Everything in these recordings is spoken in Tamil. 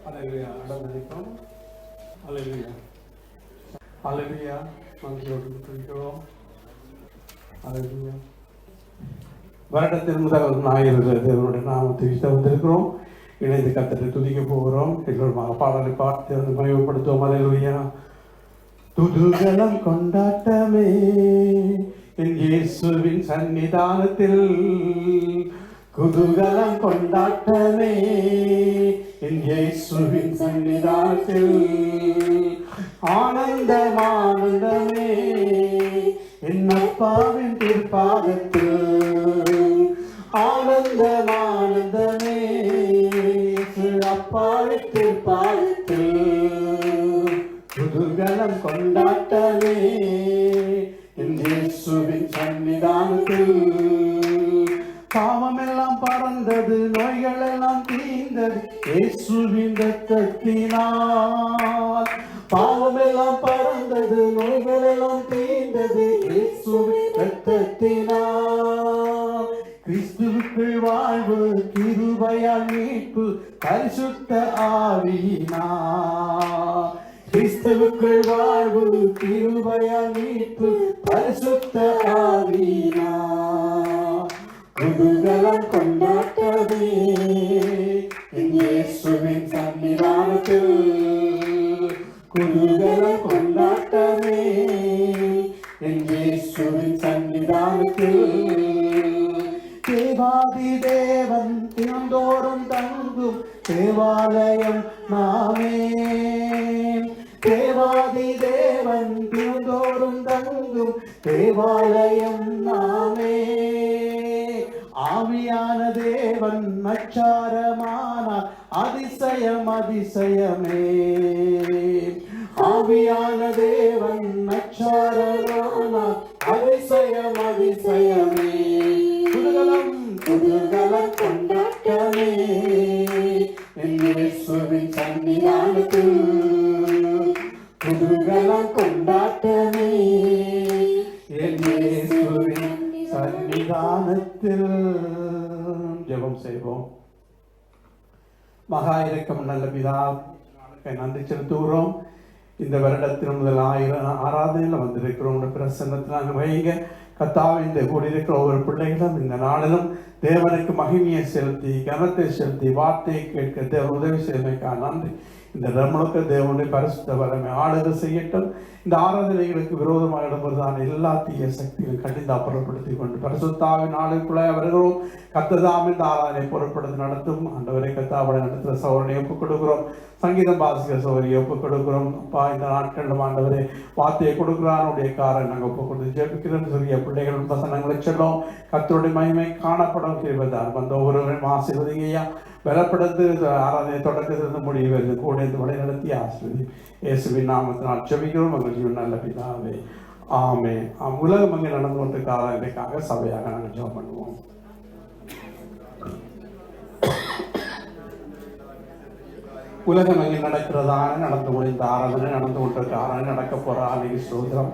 அல்லேலூயா. நடந்திருக்கிறோம். அல்லேலூயா. அல்லேலூயா. மகிழ்ச்சியோடு இருக்கிறோம். அல்லேலூயா. வருடத்தின் முதல் ஞாயிறு தேவனுடைய நாமத்தை வந்திருக்கிறோம். இணைந்து கர்த்தரை துதிக்க போகிறோம். எல்லோரும் பாடலை பார்த்து வந்து மகிமைப்படுத்துவோம். அல்லேலூயா. துதுகலம் கொண்டாட்டமே என் இயேசுவின் சன்னிதானத்தில், குதூகலம் கொண்டாட்டமே என் இயேசுவின் சன்னிதானத்தில், ஆனந்தம் ஆனந்தமே என் அப்பாவின் திருப்பாதத்தில், ஆனந்தம் ஆனந்தமே அப்பாவின் திருப்பாதத்தில், குதூகலம் கொண்டாட்டமே என் இயேசுவின் சன்னிதானத்தில், பாவமெல்லாம் பறந்தது, நோய்கள் எல்லாம் தீர்ந்தது இயேசுவின் இரத்தத்தினால், பாவமெல்லாம் பறந்தது, நோய்கள் எல்லாம் தீர்ந்தது இயேசுவின் இரத்தத்தினால், கிறிஸ்துவுக்குள் வாழ்வு, கிருபையால் மீட்பு, பரிசுத்த ஆவியினால், கிறிஸ்துவுக்குள் வாழ்வு, கிருபையால் மீட்பு, பரிசுத்த ஆவியினால், குதூகலம் கொண்டாட்டமே என் இயேசுவின் சன்னிதானத்தில், குதூகலம் கொண்டாட்டமே என் இயேசுவின் சன்னிதானத்தில், தேவாதி தேவன் தினந்தோறும் தங்கும் தேவாலயம் நாமே, தேவாதி தேவன் தினந்தோறும் தங்கும் தேவாலயம் நாமே, ஆவியான தேவன் நச்சாரமானார் அதிசயம் அதிசயமே, ஆவியான தேவன் நச்சாரமானார் அதிசயம் அதிசயமே, குதூகலம் குதூகலம் கொண்டாட்டமே என் இயேசுவின் சன்னிதானத்தில், குதூகலம் கொண்டாட்டமே என் இயேசுவின் சன்னிதானத்தில். ஜெபம் செய்வோம். மகா இரக்கம் நல்ல பிதாவுக்கு நன்றி செலுத்துகிறோம். இந்த வருடத்தின் முதல் 1000 ஆராதனையில் வந்திருக்கிறோம். பிரசன்னத்தில் நாங்கள் வைங்க கர்த்தாவே, இந்த கூடியிருக்கிற ஒவ்வொரு பிள்ளைகளும் இந்த நாளிலும் தேவனுக்கு மகிமையை செலுத்தி கனத்தை செலுத்தி வார்த்தையை கேட்க தேவன் உதவி செய்வதற்காக நன்றி. இந்த நம்மளுக்கு தேவனுடைய பரிசுத்த வல்லமை ஆளுகை செய்யட்டும். இந்த ஆராதனைகளுக்கு விரோதமாக இடம்பெறுதான எல்லா தீய சக்திகளும் கண்டித்து அப்புறப்படுத்தி கொண்டு பரிசுத்தாவின் நாளுக்குள்ளே வருகிறோம். கர்த்ததாம் இந்த ஆராதனை பொருட்படுத்தி நடத்தும். ஆண்டவரை கர்த்தாவை நடத்துகிற சௌரனை ஒப்புக் கொடுக்கிறோம். சங்கீதம் வாசிக்கிற சௌரியை ஒப்புக் கொடுக்கிறோம். அப்பா, இந்த நாட்களில் ஆண்டவரை வார்த்தையை கொடுக்கிறானுடைய காரை நாங்கள் ஒப்புக் கொடுத்து ஜெபிக்கிறோம். சிறிய பிள்ளைகள் வசனங்களை சொல்லும். கர்த்தருடைய மகிமை காணப்படும் செய்வதால் வந்த ஒவ்வொருவரையும் ஆசீர்வதிங்கய்யா. பலப்படுத்து ஆராதனை தொடக்கத்திலிருந்து முடிவு வருது கூட இந்த வழி நடத்தி ஆசிர்வதி. இயேசுவின் நாமத்தினால் ஜெபிக்கிறோம். எங்கள் ஜீவன் நல்ல பிதாவே, ஆமே. உலகம் அங்கே நடந்து கொண்டிருக்க ஆராதனைக்காக சபையாக நாங்கள் ஜெபம் பண்ணுவோம். உலகம் அங்கே நடக்கிறதான நடந்து முடிந்த ஆராதனை, நடந்து கொண்டிருக்க ஆராதனை, நடக்க போற ஆலய சோதரம்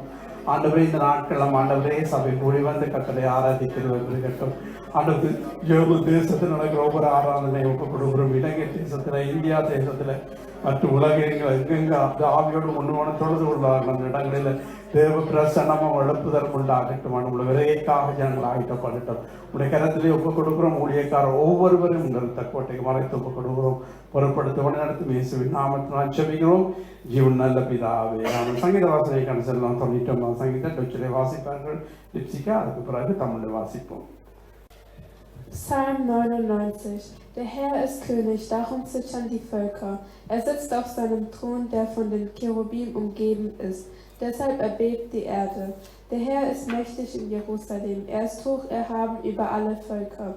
ஆண்டவரே, இந்த நாட்கள் ஆண்டவரே சபை கூடி வந்து கர்த்தரை ஆராதிக்கிறது கட்டும். ஆண்டவர் ஏழு தேசத்தில் நடக்கிற ஒவ்வொரு ஆராதனை ஒப்புக் கொடுக்கிறோம். இலங்கை தேசத்தில், இந்தியா தேசத்தில் மற்றும் உலகங்கள் எங்கெங்க அந்த ஆவியோடு ஒன்று தொழுது கொள்ளார்கள். அந்த இடங்களில் தேவ பிரசன்னமும் எழுப்புதல் உண்டாகட்டும். உங்களை விரைக்காக ஜனங்கள் ஆகிட்டப்படட்டும். உடைய கரத்திலே ஒப்புக் கொடுக்கிறோம். ஊழியக்காரர் ஒவ்வொருவரும் உங்கள் தக்கோட்டைக்கு மறைத்து ஒப்புக் கொடுக்கிறோம். பொருட்படுத்த வழிநடத்தும் இயேசுவின் நாமத்தினால் ஜெபிக்கிறோம். ஜீவன் நல்ல பிதாவே. சங்கீத வாசனை கண் செல்லம் 99 சங்கீதம் டொச்சிலே வாசிப்பார்கள். லிப்சிக்கா அதுக்கு பிறகு தமிழில் வாசிப்போம். Psalm 99. Der Herr ist König, darum zittern die Völker. Er sitzt auf seinem Thron, der von den Cherubim umgeben ist. Deshalb erbebt die Erde. Der Herr ist mächtig in Jerusalem. Er ist hoch erhaben über alle Völker.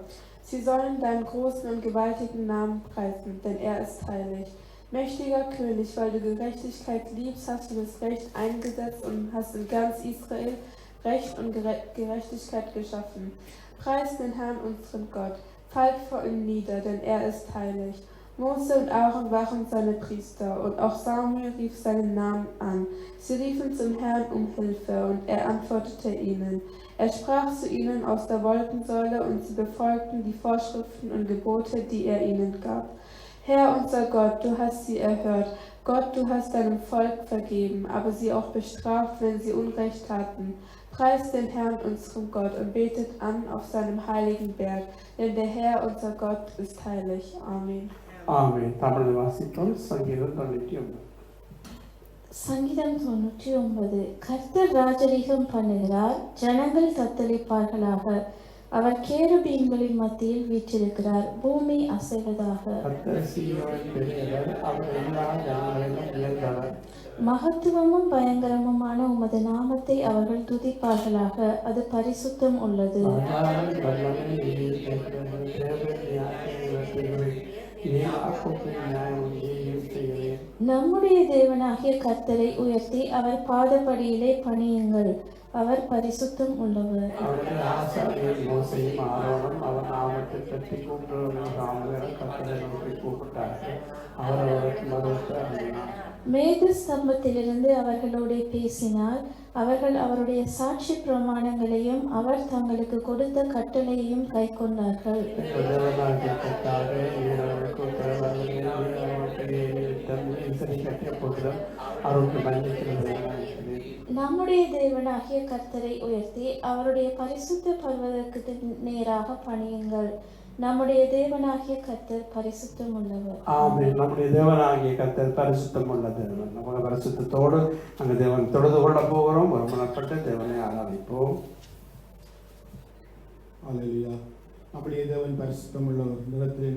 Sie sollen deinen großen und gewaltigen Namen preisen, denn er ist heilig. Mächtiger König, weil du Gerechtigkeit liebst, hast du das Recht eingesetzt und hast in ganz Israel Recht und Gerechtigkeit geschaffen. Preist den Herrn, unseren Gott. Fallt vor ihm nieder, denn er ist heilig. Mose und Aaron waren seine Priester, und auch Samuel rief seinen Namen an. Sie riefen zum Herrn um Hilfe, und er antwortete ihnen. Er sprach zu ihnen aus der Wolkensäule, und sie befolgten die Vorschriften und Gebote, die er ihnen gab. Herr unser Gott, du hast sie erhört. Gott, du hast deinem Volk vergeben, aber sie auch bestraft, wenn sie Unrecht taten. Preist den Herrn, unseren Gott, und betet an auf seinem heiligen Berg, denn der Herr, unser Gott, ist heilig. Amen. ஆமென். தமிழ் வாசிப்போம். சங்கீதம் 99. சங்கீதம் 99. கர்த்தர் ராஜரீகம் பண்ணுகிறார், ஜனங்கள் தத்தளிப்பார்களாக. அவர் கேருபீன்களின் மத்தியில் வீற்றிருக்கிறார், பூமி அசைவதாக. கர்த்தர் சீயோனில் பெரியவர், அவர் எல்லா ஜனங்களிலும் உயர்ந்தவர். மகத்துவமும் பயங்கரமுமான உமது நாமத்தை அவர்கள் துதிப்பார்களாக, அது பரிசுத்தம் உள்ளது. ஆனாலும் வல்லமை நீர் கேட்கிறது, தேவன் நியாயத்தை விளக்குகிறீர், நீர் யாக்கோபின் நியாயம் நீர் செய்கிறீர். நம்முடைய தேவனாகிய கர்த்தரை உயர்த்தி அவர் பாதப்படியிலே பணியுங்கள், அவர் பரிசுத்தம் உள்ளவர். அவருடைய ஆசாரியர் மோசேயும் ஆரோனும் அவர் நாமத்தை பற்றி கூப்பிடுவர்கள் தாமும் கர்த்தரை நோக்கி கூப்பிட்டார்கள். அவர் அவருக்கு மறுத்து அருளினார். மேக ஸ்தம்பத்திலிருந்து அவர்களோடு பேசினார். அவர்கள் அவருடைய சாட்சி பிரமாணங்களையும் அவர் தங்களுக்கு கொடுத்த கட்டளையையும் கைக்கொண்டார்கள். நம்முடைய தேவனாகிய கர்த்தரை உயர்த்தி அவருடைய பரிசுத்த பர்வதத்துக்கு நேராக பணியுங்கள், நம்முடைய தேவனாகிய கர்த்தர் பரிசுத்தம் உள்ளவர். ஆமென். நம்முடைய தேவனாகிய கர்த்தர் பரிசுத்தம் உள்ள தேவன். நம்ம பரிசுத்தத்தோடு நாங்கள் தேவன் தொழுது கொள்ள போகிறோம். ஒருமனப்பட்ட தேவனை ஆராதிப்போம். அல்லேலூயா. நம்முடைய தேவன் பரிசுத்தம் உள்ளவர். இந்த இடத்திலே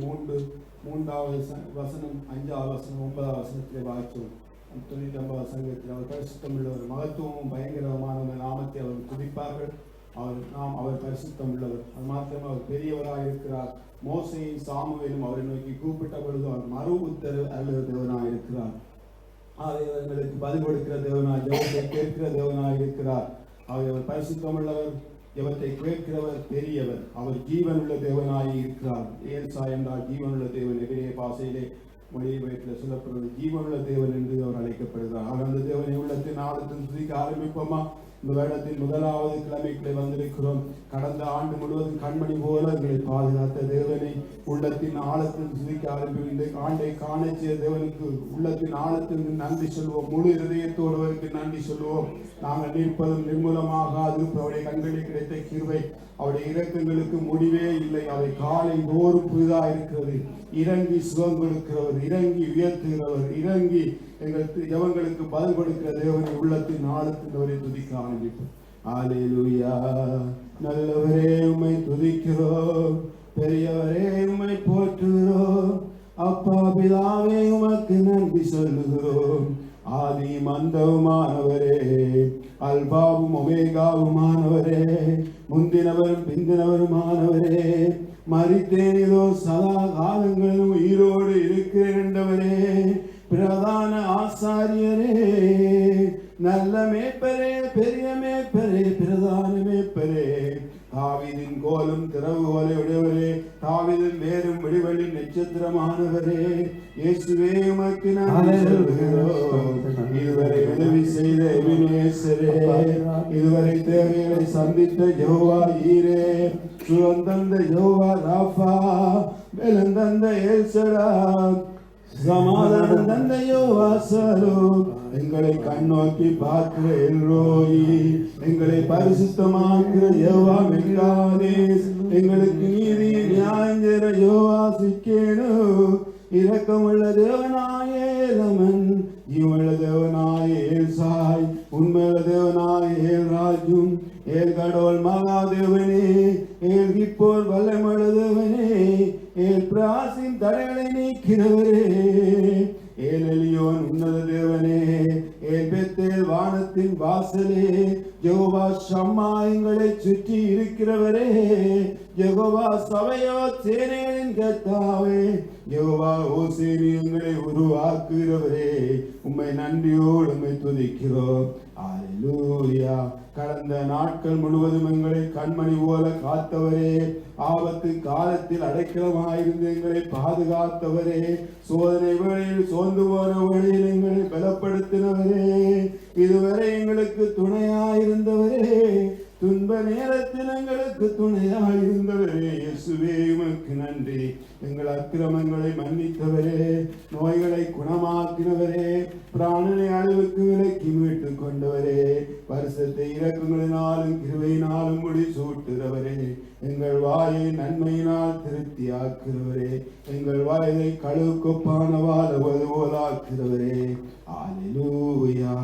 மூன்றாவது வசனம், 5வது வசனம், 9வது வசனத்திலே வாய்ச்சோம். 99வது சங்கத்தில் அவர் பரிசுத்தம் உள்ளவர், மகத்துவமும் பயங்கரமான நாமத்தை அவர் துதிப்பார்கள். அவர் பரிசுத்தம் உள்ளவர். அது மாத்திரம் அவர் பெரியவராக இருக்கிறார். மோசேயும் சாமுவேலும் அவரை நோக்கி கூப்பிட்ட பொழுது அவர் மறு உத்தரவு அருளுகிற தேவனாக இருக்கிறார். ஆலயங்களுக்கு பதில் கொடுக்கிற தேவனாய், ஜெபத்தை கேட்கிற தேவனாக இருக்கிறார். அவர் பரிசுத்தம் உள்ளவர், ஜெபத்தை கேட்கிறவர், பெரியவர். அவர் ஜீவன் உள்ள தேவனாய் இருக்கிறார். ஏல்சா என்றால் ஜீவன் உள்ள தேவன். எபிரேய பாஷையிலே மொழிபெயர்ப்பில் சொல்லப்படுவது ஜீவனுள்ள தேவன் என்று அவர் அழைக்கப்படுகிறார். அவர் அந்த தேவனை உள்ளத்தின் ஆழத்தின் துதிக்க ஆரம்பிப்போமா? இந்த வருடத்தின் 1வது கிழமைக்குள்ளே வந்திருக்கிறோம். கடந்த ஆண்டு முழுவதும் கண்மணி போல எங்களை பாதுகாத்த தேவனை உள்ளத்தின் ஆழத்தில் துதிக்க ஆரம்பிக்கும். இந்த ஆண்டை காண செய்த தேவனுக்கு உள்ளத்தின் ஆழத்திற்கு நன்றி சொல்வோம். முழு இதயத்தோடுவருக்கு நன்றி சொல்வோம். நாங்கள் நிற்பதும் நிர்மூலமாக அவருடைய கண்களில் கிடைத்த கிருபை, அவருடைய இரக்கங்களுக்கு முடிவே இல்லை. அவை காலை தோறும் புதிதாக இருக்கிறது. இறங்கி சுகம் கொடுக்கிறவர், இறங்கி உயர்த்துகிறவர், இறங்கி எங்களுக்கு ஜெபங்களுக்கு பதில் கொடுக்கிற தேவனை உள்ளத்தின் ஆழத்தினவரை துதிக்க ஆரம்பிப்போம். அல்லேலூயா. நல்லவரே உம்மை துதிக்கிறோம், பெரியவரே உம்மை போற்றுகிறோம், அப்பா பிதாவே உமக்கு நன்றி சொல்லுகிறோம். ஆதி மந்தவுமானவரே, அல்பாவும் ஒமேகாவுமானவரே, முந்தினவரும் பிந்தினவருமானவரே, மரித்தேன் இதோ சதா காலங்களும் உயிரோடு இருக்கிறவரே, பிரதான ஆசாரியரே, நல்ல மேய்ப்பரே, பெரிய மேய்ப்பரே, பிரதான மேய்ப்பரே, தாவீதின் கோலும் திறவுகோலை உடையவரே, தாவீதின் வேறும் விடிவெளி நட்சத்திரமானவரே, இயேசுவே உமக்கு நன்றி சொல்கிறோம். இதுவரை உதவி செய்த எபினேசரே, இதுவரை தேவைகளை சந்தித்த யெகோவா ஈரே, சுகம் தந்த யெகோவா ராஃபா, பலன் தந்த எல்சடா, சமாதானம் தந்த யெகோவா ஷலோம், எங்களை கண்ணோக்கி பார்க்கிற எல்ரோயி, எங்களை பரிசுத்தமாக்குற யெகோவா மெக்காதேஸ், எங்களுக்கு நீதி நியாயம் செய்கிற யெகோவா சிக்கேனு, இரக்கமுள்ள தேவனாய ஏலமன், ஜீவனுள்ள தேவனாய ஏல்சாய், உண்மையுள்ள தேவனாய ஏல் ராஜும், ஏல் கடவுள் மகாதேவனே, ஏல் கிப்போர் வல்லமுள்ள தேவனே, ஏல் பிராசின் தடைகளை நீக்கிறவரே, ஏல் எலியோன் உன்னத தேவனே, ஏல் பெத்தேல் வானத்தின் வாசலே, யெகோவா ஷம்மா எங்களை சுற்றி இருக்கிறவரே, யெகோவா சபையோ சேனைகளின் கர்த்தாவே, யெகோவா ஓசேனி எங்களை உருவாக்குகிறவரே, உம்மை நன்றியோடு உம்மை துதிக்கிறோம். அல்லேலூயா. கடந்த நாட்கள் முழுவதும் எங்களை கண்மணி போல காத்தவரே, ஆபத்து காலத்தில் அடைக்கலமாயிருந்து எங்களை பாதுகாத்தவரே, சோதனை வேளையில் சோர்ந்து போன வழியில் எங்களை பலப்படுத்தினவரே, இதுவரை எங்களுக்கு துணையாயிருந்தவரே, துன்ப நேரத்தில் எங்களுக்கு துணையாக இருந்தவரே இயேசுவே உமக்கு நன்றி. எங்கள் அக்கிரமங்களை மன்னித்தவரே, நோய்களை குணமாக்கினவரே, பிராணனை அழிவுக்கு விலக்கி மீட்டுக் கொண்டவரே, வருஷத்தை இரக்கங்களினாலும் கிருபையினாலும் முடி சூட்டுகிறவரே, எங்கள் வாயை நன்மையினால் திருப்தியாக்குகிறவரே, எங்கள் வாயை கழுவுக்கொப்பான வாழ்வது போலாக்குகிறவரே. அல்லேலூயா.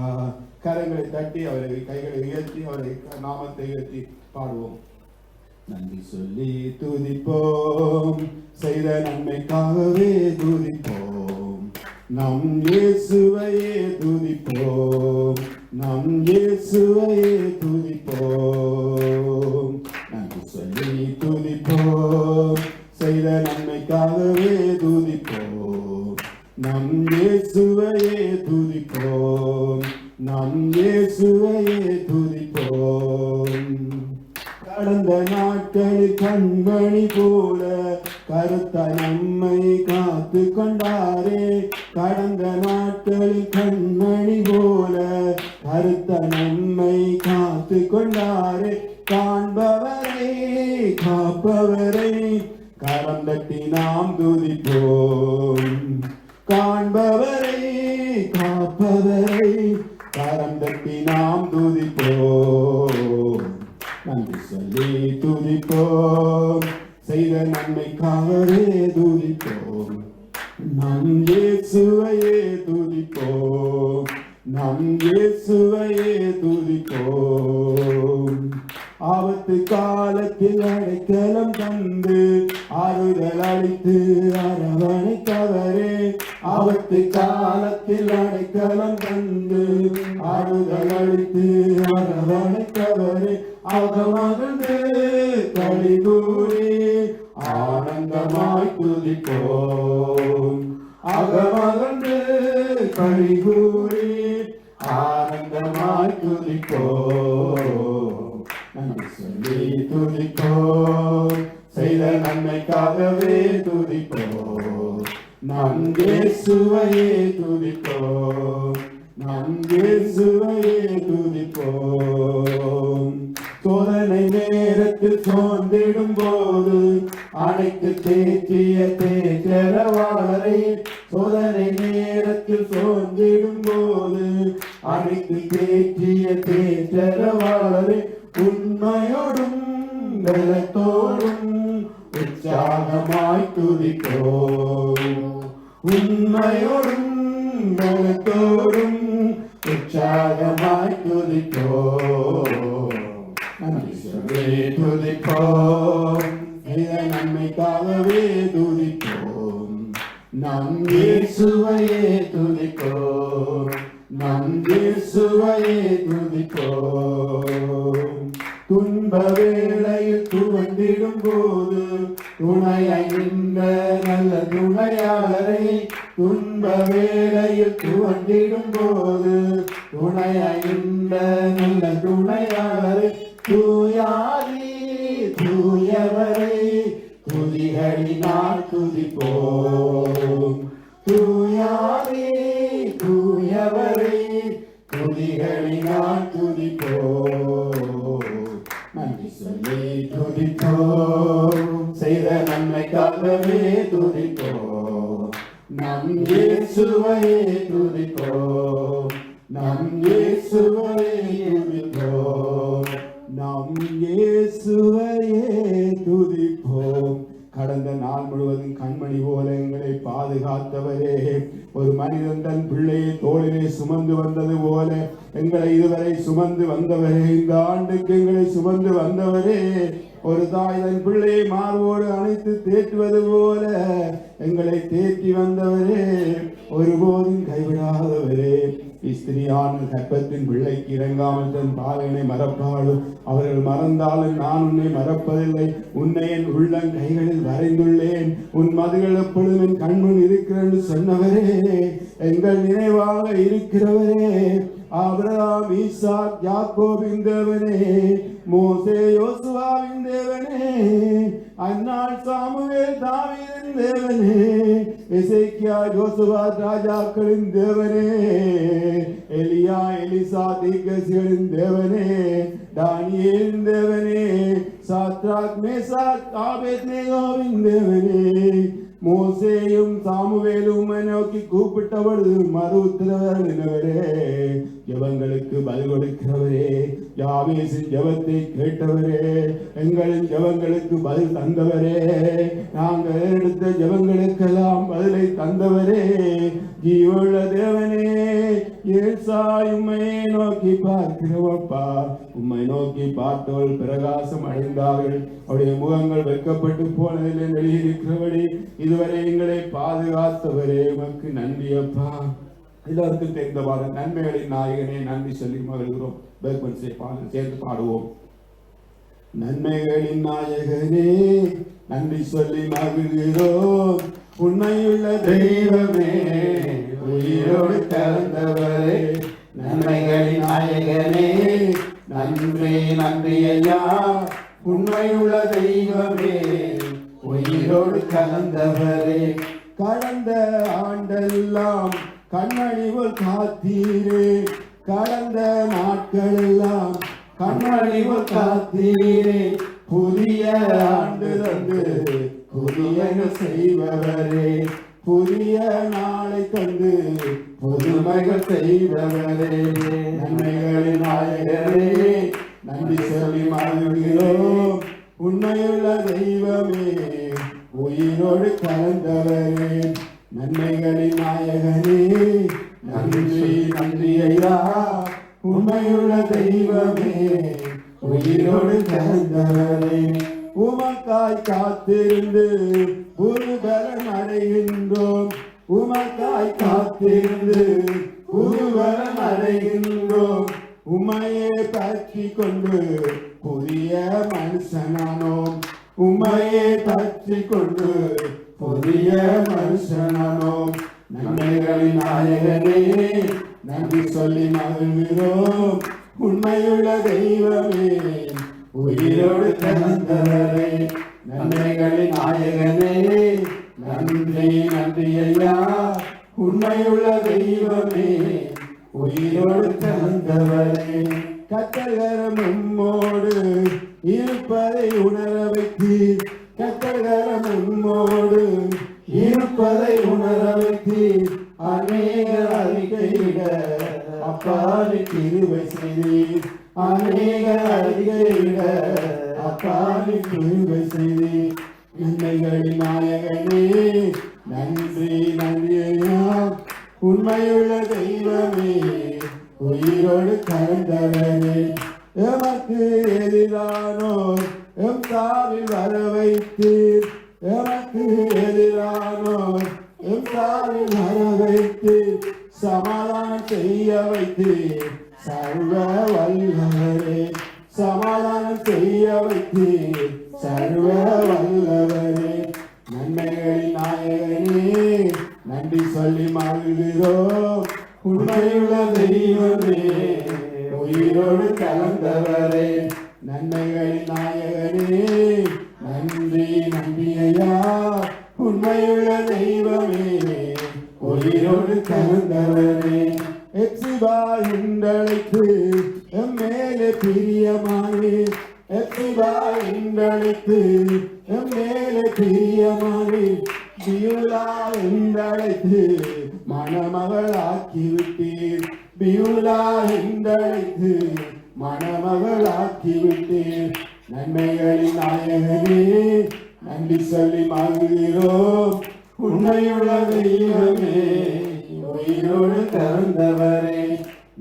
கரங்களை தட்டி அவரை கைகளை உயர்த்தி அவரை நாமத்தை உயர்த்தி பாடுவோம். நன்றி சொல்லி துதிப்போம், செய்த நன்மைக்காகவே துதிப்போம், நம் இயேசுவையே துதிப்போம், நம் இயேசுவையே துதிப்போம். நன்றி சொல்லி துதிப்போம், செய்த நன்மைக்காகவே துதிப்போம், நம் இயேசுவையே துதிப்போம், நம் இயேசுவையே துதிப்போம். கடந்த நாட்களில் கண்மணி போல கருத்த நம்மை காத்து கொண்டாரே, கடந்த நாட்களில் கண்மணி போல கருத்த நம்மை காத்து கொண்டாரே, காண்பவரை காப்பவரை கரம் தட்டி நாம் துதிப்போம், காண்பவரை காப்பவரை கரம் தட்டி நாம் துதிப்போம். நன்றி சொல்லி துதிப்போம், செய்த நன்மைக்காகவே துதிப்போம், நம் இயேசுவையே துதிப்போம், நம் இயேசுவையே துதிப்போம். ஆபத்து காலத்தில் அடைக்கலம் தந்து ஆறுதல் அளித்து அரவணைத்தவரே, ஆபத்து காலத்தில் அடைக்கலம் தந்து ஆறுதல் அளித்து அரவணைத்தவரே, அகமகிழ்ந்து களிகூறி ஆனந்தமாய் துதிப்போம், அகமகிழ்ந்து களிகூறி ஆனந்தமாய் துதிப்போம். நன்றி சொல்லி துதிப்போம், செய்த நன்மைக்காகவே துதிப்போம், நம் இயேசுவையே துதிப்போம், நம் இயேசுவையே துதிப்போம். சோதனை நேரத்தில் சோர்ந்திடும் போது அனைத்து தேற்றிய தேற்றரவாளரை, சோதனை நேரத்தில் சோர்ந்திடும் போது அனைத்து தேற்றிய தேற்றரவாளரை, உண்மையோடும் பலத்தோடும் உற்சாகமாய் துதிப்போம், உண்மையோடும் பலத்தோடும் உற்சாகமாய் துதிப்போம். நன்றி சொல்லி துதிப்போம், செய்த நன்மைக்காகவே துதிப்போம், நம் இயேசுவையே துதிப்போம், நம் இயேசுவையே துதிப்போம். துன்ப வேளையில் துவண்டிடும் போது துணையாய் நின்ற நல்ல துணையாளரை, துன்ப வேளையில் துவண்டிடும் போது துணையாய் நின்ற நல்ல துணையாளரை, தூயாதி தூயவரை துதிகளினால் துதிப்போம், தூயாதி தூயவரை துதிகளினால் துதிப்போம். நன்றி சொல்லி துதிப்போம், செய்த நன்மைக்காகவே துதிப்போம், நம் இயேசுவையே துதிப்போம், நம் இயேசுவையே துதிப்போம், நம் இயேசுவையே துதிப்போம். கடந்த நாள் முழுவதும் கண்மணி போல எங்களை பாதுகாத்தவரே, ஒரு மனிதன் தன் பிள்ளையை தோளிலே சுமந்து வந்தது போல எங்களை இதுவரை சுமந்து வந்தவரே, இந்த ஆண்டுக்கு எங்களை சுமந்து வந்தவரே, ஒரு தாய் தன் பிள்ளையை மார்போடு அணைத்து தேற்றுவது போல எங்களை தேற்றி வந்தவரே, ஒருபோதும் கைவிடாதவரே. ஸ்திரியான கற்பத்தின் பிள்ளைக்கு இறங்காமல் தன் பாலனை மறப்பாலும் அவர்கள் மறந்தாலும் நான் உன்னை மறப்பதில்லை, உன்னை என் உள்ளம் கைகளில் வரைந்துள்ளேன், உன் மதுகள் எப்பொழுதும் என் கண்முன் இருக்கிறது சொன்னவரே, எங்கள் நினைவாக இருக்கிறவரே, ஆபிரகாம் ஈசாக் யாக்கோபின் தேவனே மோசே யோசுவாவின் தேவனே அந்நாள் சாமுவேல் தாவீதின் தேவனே எசேக்கியா யோசுவா ராஜாக்களின் தேவனே எலியா எலிசா தீர்க்கதரிசிகளின் தேவனே தானியேலின் தேவனே சாத்ராக் மேசாக் ஆபேத்நேகோவின் தேவனே மோசேயும் சாமுவேலும் நோக்கி கூப்பிட்டவளது மறு உத்தரவரே ஜெபங்களுக்கு பதில் கொடுக்கிறவரே யாவேசின் ஜெபத்தை கேட்டவரே எங்களின் ஜெபங்களுக்கு பதில் தந்தவரே நாங்கள் எடுத்த ஜெபங்களுக்கெல்லாம் பதிலை தந்தவரே ஜீவனுள்ள தேவனே ஏசாய் உம்மையை நோக்கி பார்க்கிறவப்பா உம்மை நோக்கி பார்த்தவள் பிரகாசம் அடைந்தார்கள் அவருடைய முகங்கள் வெட்கப்பட்டு போனதில் எழுதியிருக்கிறபடி இதுவரை எங்களை பாதுகாத்தவரே உமக்கு நன்றி அப்பா. எல்லாருக்கும் தெரிந்தவாறு நன்மைகளின் நாயகனே நன்றி சொல்லி மகிழ்கிறோம். சேர்ந்து பாடுவோம். நன்மைகளின் நாயகனே நன்றி சொல்லி மகிழ்கிறோம். உண்மையுள்ள தெய்வமே உயிரோடு கலந்தவரே நன்மைகளின் நாயகனே நன்றி நன்றி ஐயா. உண்மையுள்ள தெய்வமே உயிரோடு கலந்தவரே கடந்த ஆண்டெல்லாம் கண்ணழிவு காத்தீரே கடந்த நாட்களெல்லாம் கண்ணழிவு காத்தீரே புதிய ஆண்டு தந்து புதிய செய்பவரே புதிய நாளை தந்து புதுமைகள் செய்பவரே நன்மைகளின் நாயகரே நன்றி சொல்லி மகிழ்கிறோம். உண்மையுள்ள தெய்வமே உயிரோடு கலந்தவரே நன்மைகளின் நாயகனே நன்றி நன்றி ஐயா. உண்மையுள்ள தெய்வமே உயிரோடு கலந்தவரே உமக்காய் காத்திருந்து ஒரு பலன் அடைகின்றோம். உமக்காய் காத்திருந்து ஒரு பலன் அடைகின்றோம். உமையே பற்றி கொண்டு புதிய மனுஷனானோம். உமையே பற்றி கொண்டு புதிய மனுஷனானோம். நன்மைகளின் நாயகனே நன்றி சொல்லி மகிழ்கிறோம். உண்மையுள்ள தெய்வமே உயிரோடு கலந்தவரே நன்மைகளின் நாயகனே நன்றி நன்றி ஐயா. உண்மையுள்ள தெய்வமே உயிரோடு கலந்தவரே கத்தர்கரம் உம்மோடு இருப்பதை உணர வைத்தீர். கத்தர்கரம் உம்மோடு இருப்பதை உணர வைத்தீர். அநேக அறிக்கையிட அப்பாவி கிருபை செய்தீர். அநேக அறிக்கையிட அப்பாவி கிருபை செய்தீர். நன்மைகளின் நாயகனே நன்றி நன்றி ஐயா. உண்மையுள்ள தெய்வமே உயிரோடு கலந்தவரே எமக்கு எதிரானோர் எம் தாவில் வர வைத்தீர். எமக்கு எதிரானோர் எம் தாவில் வர வைத்தீர். சமாதானம் செய்ய வைத்தீர் சர்வ வல்லவரே. சமாதானம் செய்ய வைத்தீர் சர்வ வல்லவரே. நன்மைகளின் நாயகனே நன்றி சொல்லி மகிழ்கிறோம். உண்மையுள்ள தெய்வமே உயிரோடு கலந்தவரே நன்மைகளின் நாயகனே நன்றி நன்றி ஐயா. உண்மையுள்ள தெய்வமே உயிரோடு கலந்தவரே எப்சிபா என்றழைத்து எம் மேலே பிரியமானே. எப்சிபா என்றழைத்து எம் மேலே பிரியமானே. பியூலா என்றழைத்து மணமகளாக்கி விட்டீர். பியூலா என்றழைத்து மணமகளாக்கி விட்டீர். நன்மைகளின் நாயகனே நன்றி சொல்லி மகிழ்கிறோம். உண்மையுள்ள தெய்வமே உயிரோடு கலந்தவரே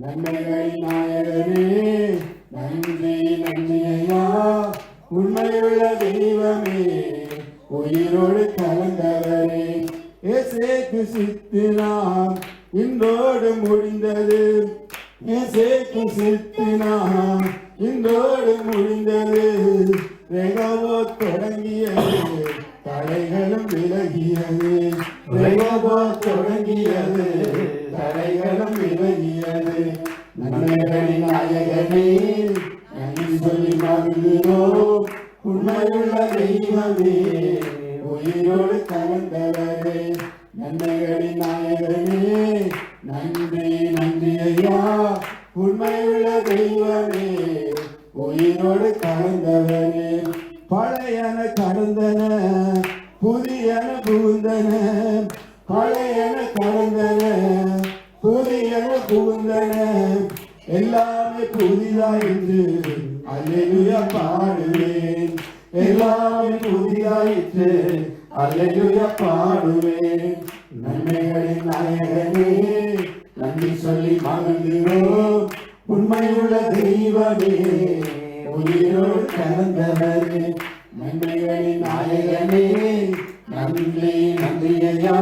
நன்மைகளின் நாயகனே நன்றி நன்றி ஐயா. உண்மையுள்ள தெய்வமே உயிரோடு கலந்தவரே எசேக்கு சித்தினாம் இன்றோடு முடிந்தது. எசேக்கு சித்தினாம் இன்றோடு முடிந்தது. ரெகவோ தொடங்கியது தடைகளும் விலகியது. ரெகவோ தொடங்கியது தடைகளும் விலகியது. நன்மைகளின் நாயகனே நன்றி சொல்லி மகிழ்கிறோம். உண்மையுள்ள தெய்வமே உயிரோடு கலந்தவரே நன்மைகளின் நாயகனே நன்றி நன்றி ஐயா. உண்மையுள்ள தெய்வமே உயிரோடு கலந்தவரே பழையன கடந்தன புதியன புகுந்தன பழையன கடந்தன புதியன புகுந்தன எல்லாமே புதிதாயிற்று அல்லேலூயா பாடுவேன். எல்லாமே புதிதாயிற்று அல்லேலூயா பாடுவேன். நன்மைகளின் நாயகனே நன்றி சொல்லி மகிழ்கிறோம். உண்மையுள்ள தெய்வமே உயிரோடு கலந்தவரே நன்மைகளின் நாயகனே நன்றி நன்றி ஐயா.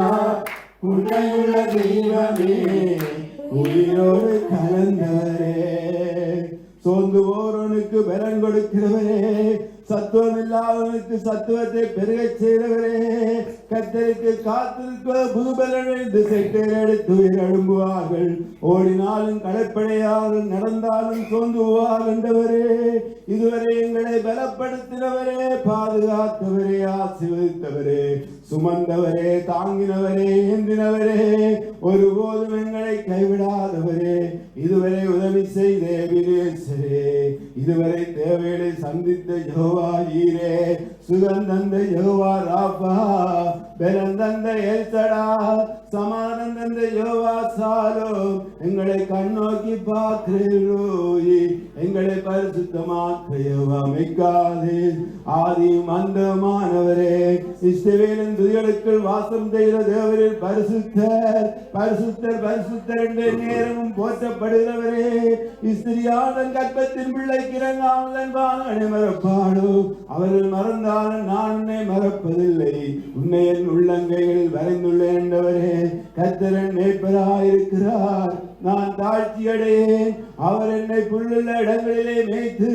உண்மையுள்ள தெய்வமே உயிரோடு கலந்தவரே சோர்ந்து போறவனுக்கு பலன் கொடுக்கிறவரே சத்துவம் இல்லாதவனுக்கு சத்துவத்தை பெருகச் செய்தவரே கர்த்தருக்கு காத்திருக்க புதுபலன் திசைக்கு எடுத்து எழும்புவார்கள். ஓடினாலும் கடற்படையாலும் நடந்தாலும் சோர்ந்து போவார்ன்றவரே இதுவரை எங்களை பலப்படுத்தினவரே பாதுகாத்தவரே ஆசீர்வதித்தவரே சுமந்தவரே தாங்கினவரே ஏந்தினவரே ஒருபோதும் எங்களை கைவிடாதவரே இதுவரை உதவி செய்த வினேசரே இதுவரை தேவைகளை சந்தித்த யெகோவா ஈரே சுகந்தந்த யெகோவா ராபா பெலந்தந்த எல்சடா சமாதானம் தந்த யெகோவா சாலோ எங்களை கண்ணோக்கி பார்க்கிறோய் எங்களை பரிசுத்தமாக்க யெகோவா மிக்காதே ஆதியும் அந்தமானவரே இஸ்ரவேலின் துதிகளுக்குள் வாசம் செய்கிற தேவரில் பரிசுத்தர் பரிசுத்தர் பரிசுத்தர் என்ற நேரமும் போற்றப்படுகிறவரே இஸ்திரியாதன் கற்பத்தின் பிள்ளைக்கு இறங்காமல் வாங்கனை மறப்பாடோ அவர்கள் மறந்தாலும் நான் உன்னை மறப்பதில்லை உன்னை என் உள்ளங்கைகளில் வரைந்துள்ளேன் என்றவரே கர்த்தரன் மேய்ப்பராயிருக்கிறார் நான் தாழ்ச்சி அடையேன் அவர் என்னை புல்லுள்ள இடங்களிலே மேய்த்து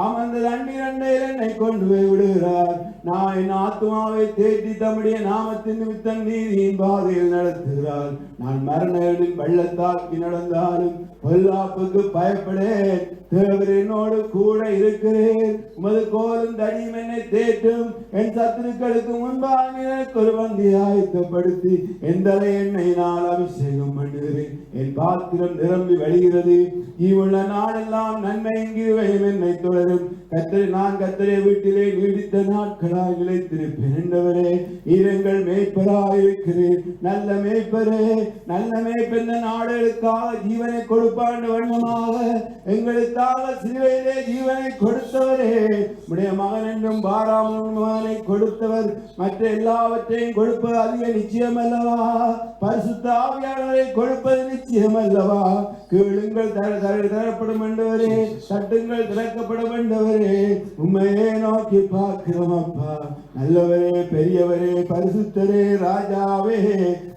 அமர்ந்த தண்ணீர் அண்டையில் என்னை கொண்டு போய் விடுகிறார் நான் என் ஆத்மாவை தேற்றி தம்முடைய நாமத்தின் நிமித்தம் நீதியின் பாதையில் நடத்துகிறார் நான் மரணங்களின் பள்ளத்தாக்கி நடந்தாலும் பொல்லாப்புக்கு பயப்படேன் தேவர் என்னோடு கூட இருக்கிறேன் உமது கோலும் தடியும் என்னை தேற்றும் என் சத்துருக்களுக்கு முன்பாக எனக்கு ஒரு பந்தி ஆயத்தப்படுத்தி என் தலை எண்ணெய் நான் அபிஷேகம் பண்ணுகிறேன் என் பாத்திரம் நிரம்பி வழிகிறது இவ்வுள்ள நாளெல்லாம் நன்மை எங்கிருவையும் என்னை தொடரும் நான் கர்த்தரை வீட்டிலே நீடித்த நாட்களாய் நிலைத்திருப்பேன் என்றவரே ஈரங்கள் மேய்ப்பராயிருக்கிறேன் நல்ல மேய்ப்பரே நல்ல மேய்ப்பென்ற நாடுகளுக்காக ஜீவனை கொடுப்பாண்டு வண்ணமாக எங்களுக்காக சிலுவையிலே ஜீவனை கொடுத்தவரே உடைய மகன் என்றும் பாராமல் மகனை கொடுத்தவர் மற்ற எல்லாவற்றையும் கொடுப்பது அதிக நிச்சயம் அல்லவா பரிசுத்த ஆவியானவரை கொடுப்பது நிச்சயம் அல்லவா கேளுங்கள் தரப்படும் என்றவரே தட்டுங்கள் திறக்கப்படும் என்றவரே உண்மையே நோக்கி பார்க்கிறோம் அப்பா நல்லவரே பெரியவரே பரிசுத்தரே ராஜாவே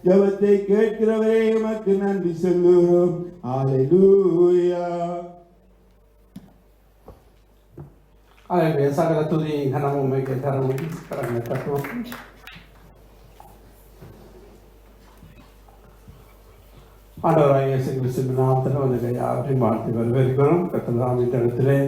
ஜெபத்தை கேட்கிறவரே உமக்கு நன்றி சொல்லுகிறோம் ஹல்லேலூயா Hallelujah. Sagala tuди hanamu meke karamu karanga tatu. ஆண்டவராகிய இயேசு கிறிஸ்துவின் நாமத்தில் வந்து யாவரையும் வாழ்த்தி வரவேற்கிறோம். கர்த்தராகிய இடத்திலே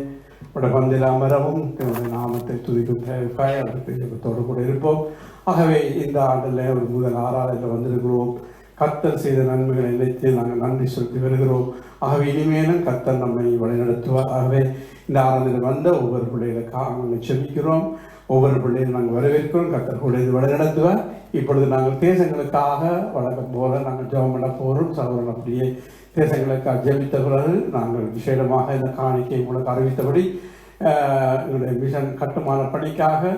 பந்தில் அமரவும் தன்னுடைய நாமத்தை துதிக்கும் தேவைக்காய் அவருக்கு ஜெபத்தோடு கூட இருப்போம். ஆகவே இந்த ஆண்டில் ஒரு முதல் ஆராதனையில் வந்திருக்கிறோம். கர்த்தர் செய்த நன்மைகளை நினைத்து நாங்கள் நன்றி செலுத்தி வருகிறோம். ஆகவே இனிமேலும் கர்த்தர் நம்மை வழிநடத்துவார். ஆகவே இந்த ஆராதனையில் வந்த ஒவ்வொரு பிள்ளைகளுக்காக நாங்கள் செபிக்கிறோம். ஒவ்வொரு பிள்ளையும் நாங்கள் வரவேற்கிறோம். கர்த்தர் கூட இது வழிநடத்துவார். இப்பொழுது நாங்கள் தேசங்களுக்காக வழக்கம் போல நாங்கள் ஜெபம் பண்ண போகிறோம். சகோதரன் அப்படியே தேசங்களுக்காக ஜெபித்த பிறகு நாங்கள் விசேடமாக இந்த காணிக்கை உங்களுக்கு அறிவித்தபடி எங்களுடைய மிஷன் கட்டுமான பணிக்காக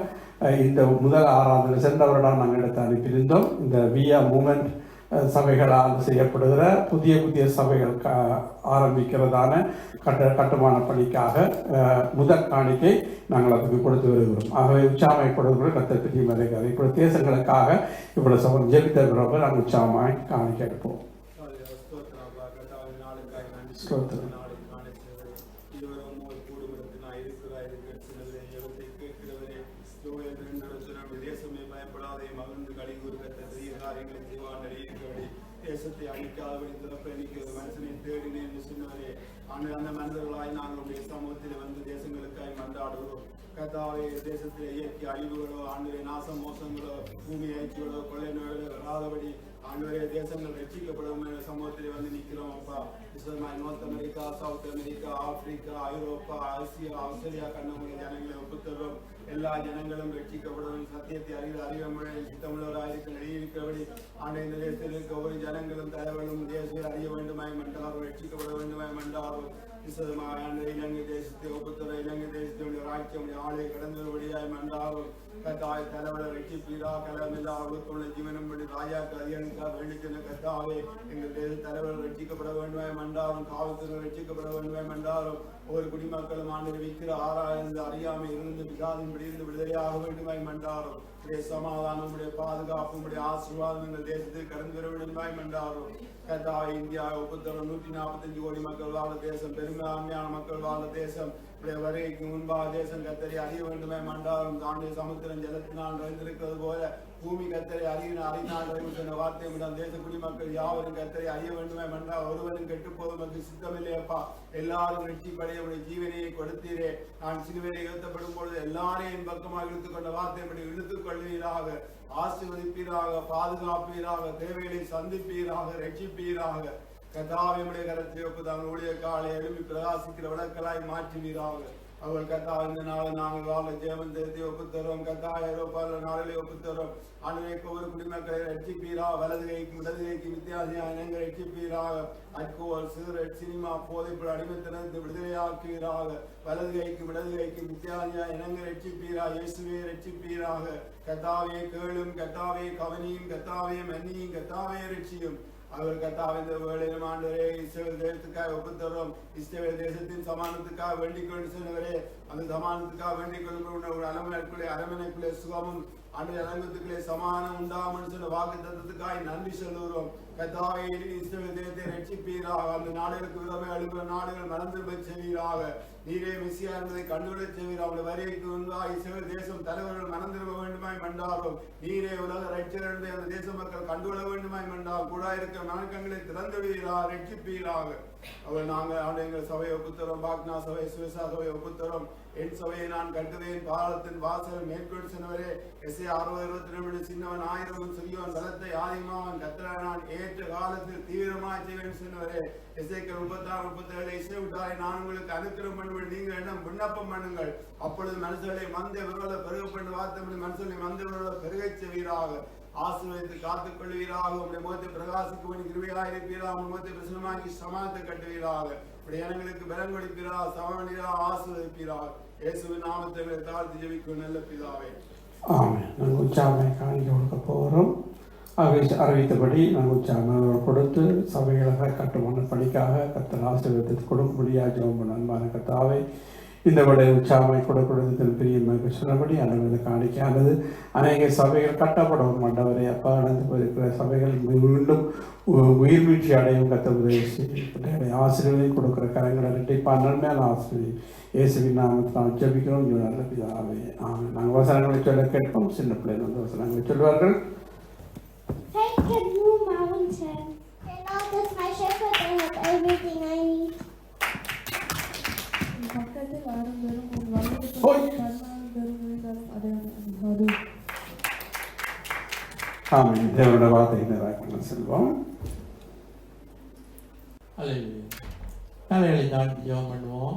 இந்த முதல் ஆராதனை சென்ற வருடம் நாங்கள் எடுத்து அனுப்பியிருந்தோம். இந்த வியா மூமெண்ட் சபைகளால் செய்யப்படுகிற புதிய புதிய சபைகள் ஆரம்பிக்கிறதான கட்டுமான பணிக்காக முதல் காணிக்கை நாங்கள் அதுக்கு கொடுத்து வருகிறோம். ஆகவே உற்சாகப்படுகிற கர்த்தர் பிரியமடைகிறது. இப்படி தேசங்களுக்காக இப்படி சபை ஜெபித்த பிறகு நாங்கள் உற்சாகமாக காணிக்கை எடுப்போம். தேசத்தை அழிக்காதபடி திறப்ப நிற்கிறது மனுஷனை தேடினேன் என்று சொன்னாரே. அந்த மனிதர்களாய் நாங்களுடைய சமூகத்தில் வந்து தேசங்களுக்காய் மன்றாடுகிறோம். கர்த்தாவே, தேசத்தில் இயற்கை அழிவுகளோ ஆண்டுடைய நாச மோசங்களோ பூமி அழிச்சிகளோ கொள்ளை நோய்களோ வராதபடி ஆண்டுடைய தேசங்கள் ரட்சிக்கப்படும் சமூகத்தில் வந்து நிற்கிறோம். அப்பா, விசேஷமாய் North America, South America, Africa, Europe, Asia, Australia கண்டமுடைய ஜனங்களை ஒப்புத்தரும். எல்லா ஜனங்களும் ரட்சிக்கப்படும். சத்தியத்தை அறிவமுறை சித்தமுள்ளவராயிருக்க இருக்கிறபடி ஆண்டு இந்த தேசத்தில் இருக்க ஒரு ஜனங்களும் தலைவர்களும் தேசத்தை அறிய வேண்டுமாய் மன்றாரும், ரட்சிக்கப்பட வேண்டுமாய் மன்றாரும். விசேஷமாக இலங்கை தேசத்தை ஒப்புத்தர இலங்கை தேசத்தினுடைய ராஜ்யம் ஆளை கடந்தபடியாய் மன்றாரும். கத்தாய் தலைவரை ரட்சிப்பீரா, கலமில்லா அவர்களுக்குள்ள ஜீவனம் படி ராஜாக்கு அதிகாரிக்கா வேண்டிச்சன. கத்தாவே, எங்கள் தேச தலைவர்கள் ரட்சிக்கப்பட வேண்டுமாய் மன்றாரும். காவல்துறை ரட்சிக்கப்பட வேண்டுமாய் மன்றாரும். ஒவ்வொரு குடிமக்களும் ஆண்டு விற்கிற ஆராய்ந்து அறியாமை இருந்து விசாதின்படி இருந்து விடுதலையாக வேண்டுமாய் மன்றாரும். சமாதானம், பாதுகாப்பு, ஆசீர்வாதம் எங்கள் தேசத்தில் கடந்து வர வேண்டுமாய் மன்றாரும். கத்தாய், இந்தியா ஒப்புத்தரம் 145 கோடி மக்கள் வாழ தேசம், பெரும்பான்மையான மக்கள் வாழ தேசம். வரைக்கு முன்பாக தேசம் கத்தரை அறிய வேண்டுமே மன்றாரும். தாண்டிய சமுத்திரம் ஜலத்தினால் நிறைந்திருக்கிறது போல பூமி கத்தரை அறியினால் சொன்ன வார்த்தை விடம் தேச குடிமக்கள் யாவரும் கத்தரை அறிய வேண்டுமே மன்றா. ஒருவரும் கெட்டு போவதற்கு சித்தமில்லையப்பா. எல்லாரும் ரட்சிப்படைய ஜீவனையை கொடுத்தீரே. நான் சிலுவையை இழுத்தப்படும் பொழுது எல்லாரையும் என் பக்கமாக இழுத்துக் கொண்ட வார்த்தைப்படி இழுத்துக் கொள்வீராக, ஆசீர்வதிப்பீராக, பாதுகாப்பீராக, தேவைகளை சந்திப்பீராக, ரட்சிப்பீராக. கத்தாவினுடைய கரத்திலே ஒப்பு தாங்கள் ஊழியக்காலை எழுப்பி பிரகாசிக்கிற விளக்கலாய் மாற்றுவீராக. அவர்கள் கத்தா இந்த நாளை நாங்கள் வாழ ஜெயமன் தேர்த்தி ஒப்புத்தரோம். கத்தா ஐரோப்பால நாளிலே ஒப்புத்தரோம். அன்றைக்கு ஒரு குடிமக்களை ரட்சிப்பீரா. வலது கைக்கும் இடது கைக்கும் வித்தியாசம் இனங்கள் ரட்சிப்பீராக. அல்கோல், சிகரெட், சினிமா, போதைப்பொருள் அடிமைத்தனத்தை விடுதலையாக்குவீராக. வலது கைக்கும் இடது கைக்கும் வித்தியாசம் இனங்கள் ரட்சிப்பீரா. இயேசுவே ரட்சிப்பீராக. கத்தாவே கேளும், கத்தாவே கவனியும், கத்தாவே மன்னியும், கத்தாவே ரட்சியும். அவர் கத்தாவே இந்த வேளையிலும் ஆண்டவரே இஸ்ரவேல் தேசத்துக்காக ஒப்புத்தரோம். இஸ்ரவேல் தேசத்தின் சமானத்துக்காக வேண்டிக் கொண்டு சொன்னவரே, அந்த சமானத்துக்காக வேண்டிக் கொள்ளும் அரமனைக்குள்ளே சுகமும் அன்றைய அலங்கத்துக்குள்ளே சமானம் உண்டாமல் சொன்ன வாக்கு தத்துவத்துக்காக நன்றி சொல்லுகிறோம். கத்தாவே, இஸ்ரவேல் தேசத்தை ரட்சிப்பீராக. அந்த நாடுகளுக்கு விதமாக எழுப்புற நாடுகள் மறந்து செய்வீராக. நீரே மெசியா என்பதை கண்டுவிட செய்வீர். அவருடைய வரிக்கு முன்பாக இஸ்ரவேல் தேசம் தலைவர்கள் மனம் திரும்ப வேண்டுமாய் மன்றாரும். நீரே உலக ரட்சகர் என்பதை அந்த தேச மக்கள் கண்டுவிட வேண்டுமாய் மன்றார். கூட இருக்க மனக்கங்களை திறந்துவிடுவீரா, ரட்சிப்பீராக. அவர் நாங்கள் எங்கள் சபையை ஒப்புத்தரோம். பாக்னா சபை, சுவிசா சபையை ஒப்புத்தரோம். என் சபையை நான் கட்டுவேன், பாலத்தின் வாசல் மேற்கொள் சொன்னவரே. எஸ்ஐ 60:22 சின்னவன் 1000 சிறியவன் பலத்தை ஆதிமாவன் கத்தரை நான் ஏற்ற காலத்தில் தீவிரமாய் செய்வேன் சொன்னவரே. எஸ்ஐக்கள் 36:37 இசை விட்டாரை நான் உங்களுக்கு அனுக்கிரம் பண்ணுவேன், நீங்கள் என்ன விண்ணப்பம் பண்ணுங்கள். அப்பொழுது மனுஷர்களை மந்த விரோத பெருக பண்ணு வார்த்தை மனுஷர்களை மந்த விரோத பெருகை செய்வீராக. ஆசீர்வதித்து காத்துக் கொள்வீராக. உங்களுடைய முகத்தை பிரகாசிக்கும் கிருபையாக இருப்பீராக. உங்கள் முகத்தை பிரசனமாக்கி சமானத்தை கட்டுவீராக. இப்படி ஜனங்களுக்கு பலம் கொடுப்பீரா, சமநிலையாக ஆசீர்வதிப்பீராக. இயேசுவின் நாமத்தை தாழ்த்தி ஜெபிக்கும் நல்ல பிதாவே. ஆமென். நாங்கள் உற்சாகமை காணிக்க கொடுக்க போகிறோம். அறிவித்தபடி நாங்கள் உற்சாகமாக கொடுத்து சபைகளாக கட்டுமான பணிக்காக கர்த்தர் ஆசீர்வாதத்தை கொடுக்கும்படியாக ஜெபம் பண்ண அன்பான கர்த்தாவே, இந்த விட உற்சாகமை கொடுக்கிறது பிரியமாக சொன்னபடி அனைவரது காணிக்கையானது அநேக சபைகள் கட்டப்படும் மண்டவரை அப்பா நடந்து போயிருக்கிற சபைகள் மீண்டும் உயிர் வீழ்ச்சி அடையும் கத்த உதவி ஆசிரியரை கொடுக்குற கரங்களை ரெட்டிப்பாக நன்மையான ஆசிரியர் இயேசுவின் நாமத்தை நாம் ஜெபிக்கிறோம். நல்ல பிதாவே ஆமென். நாங்கள் வசனங்களை சொல்ல கேட்போம். சின்ன பிள்ளைகள் வந்து வசனங்களை சொல்வார்கள். ஆமென். தேவனுடைய வார்த்தையை நிறைவேற்ற செல்வோம். தலைகளை தாழ்த்தி ஜெபம் பண்ணுவோம்.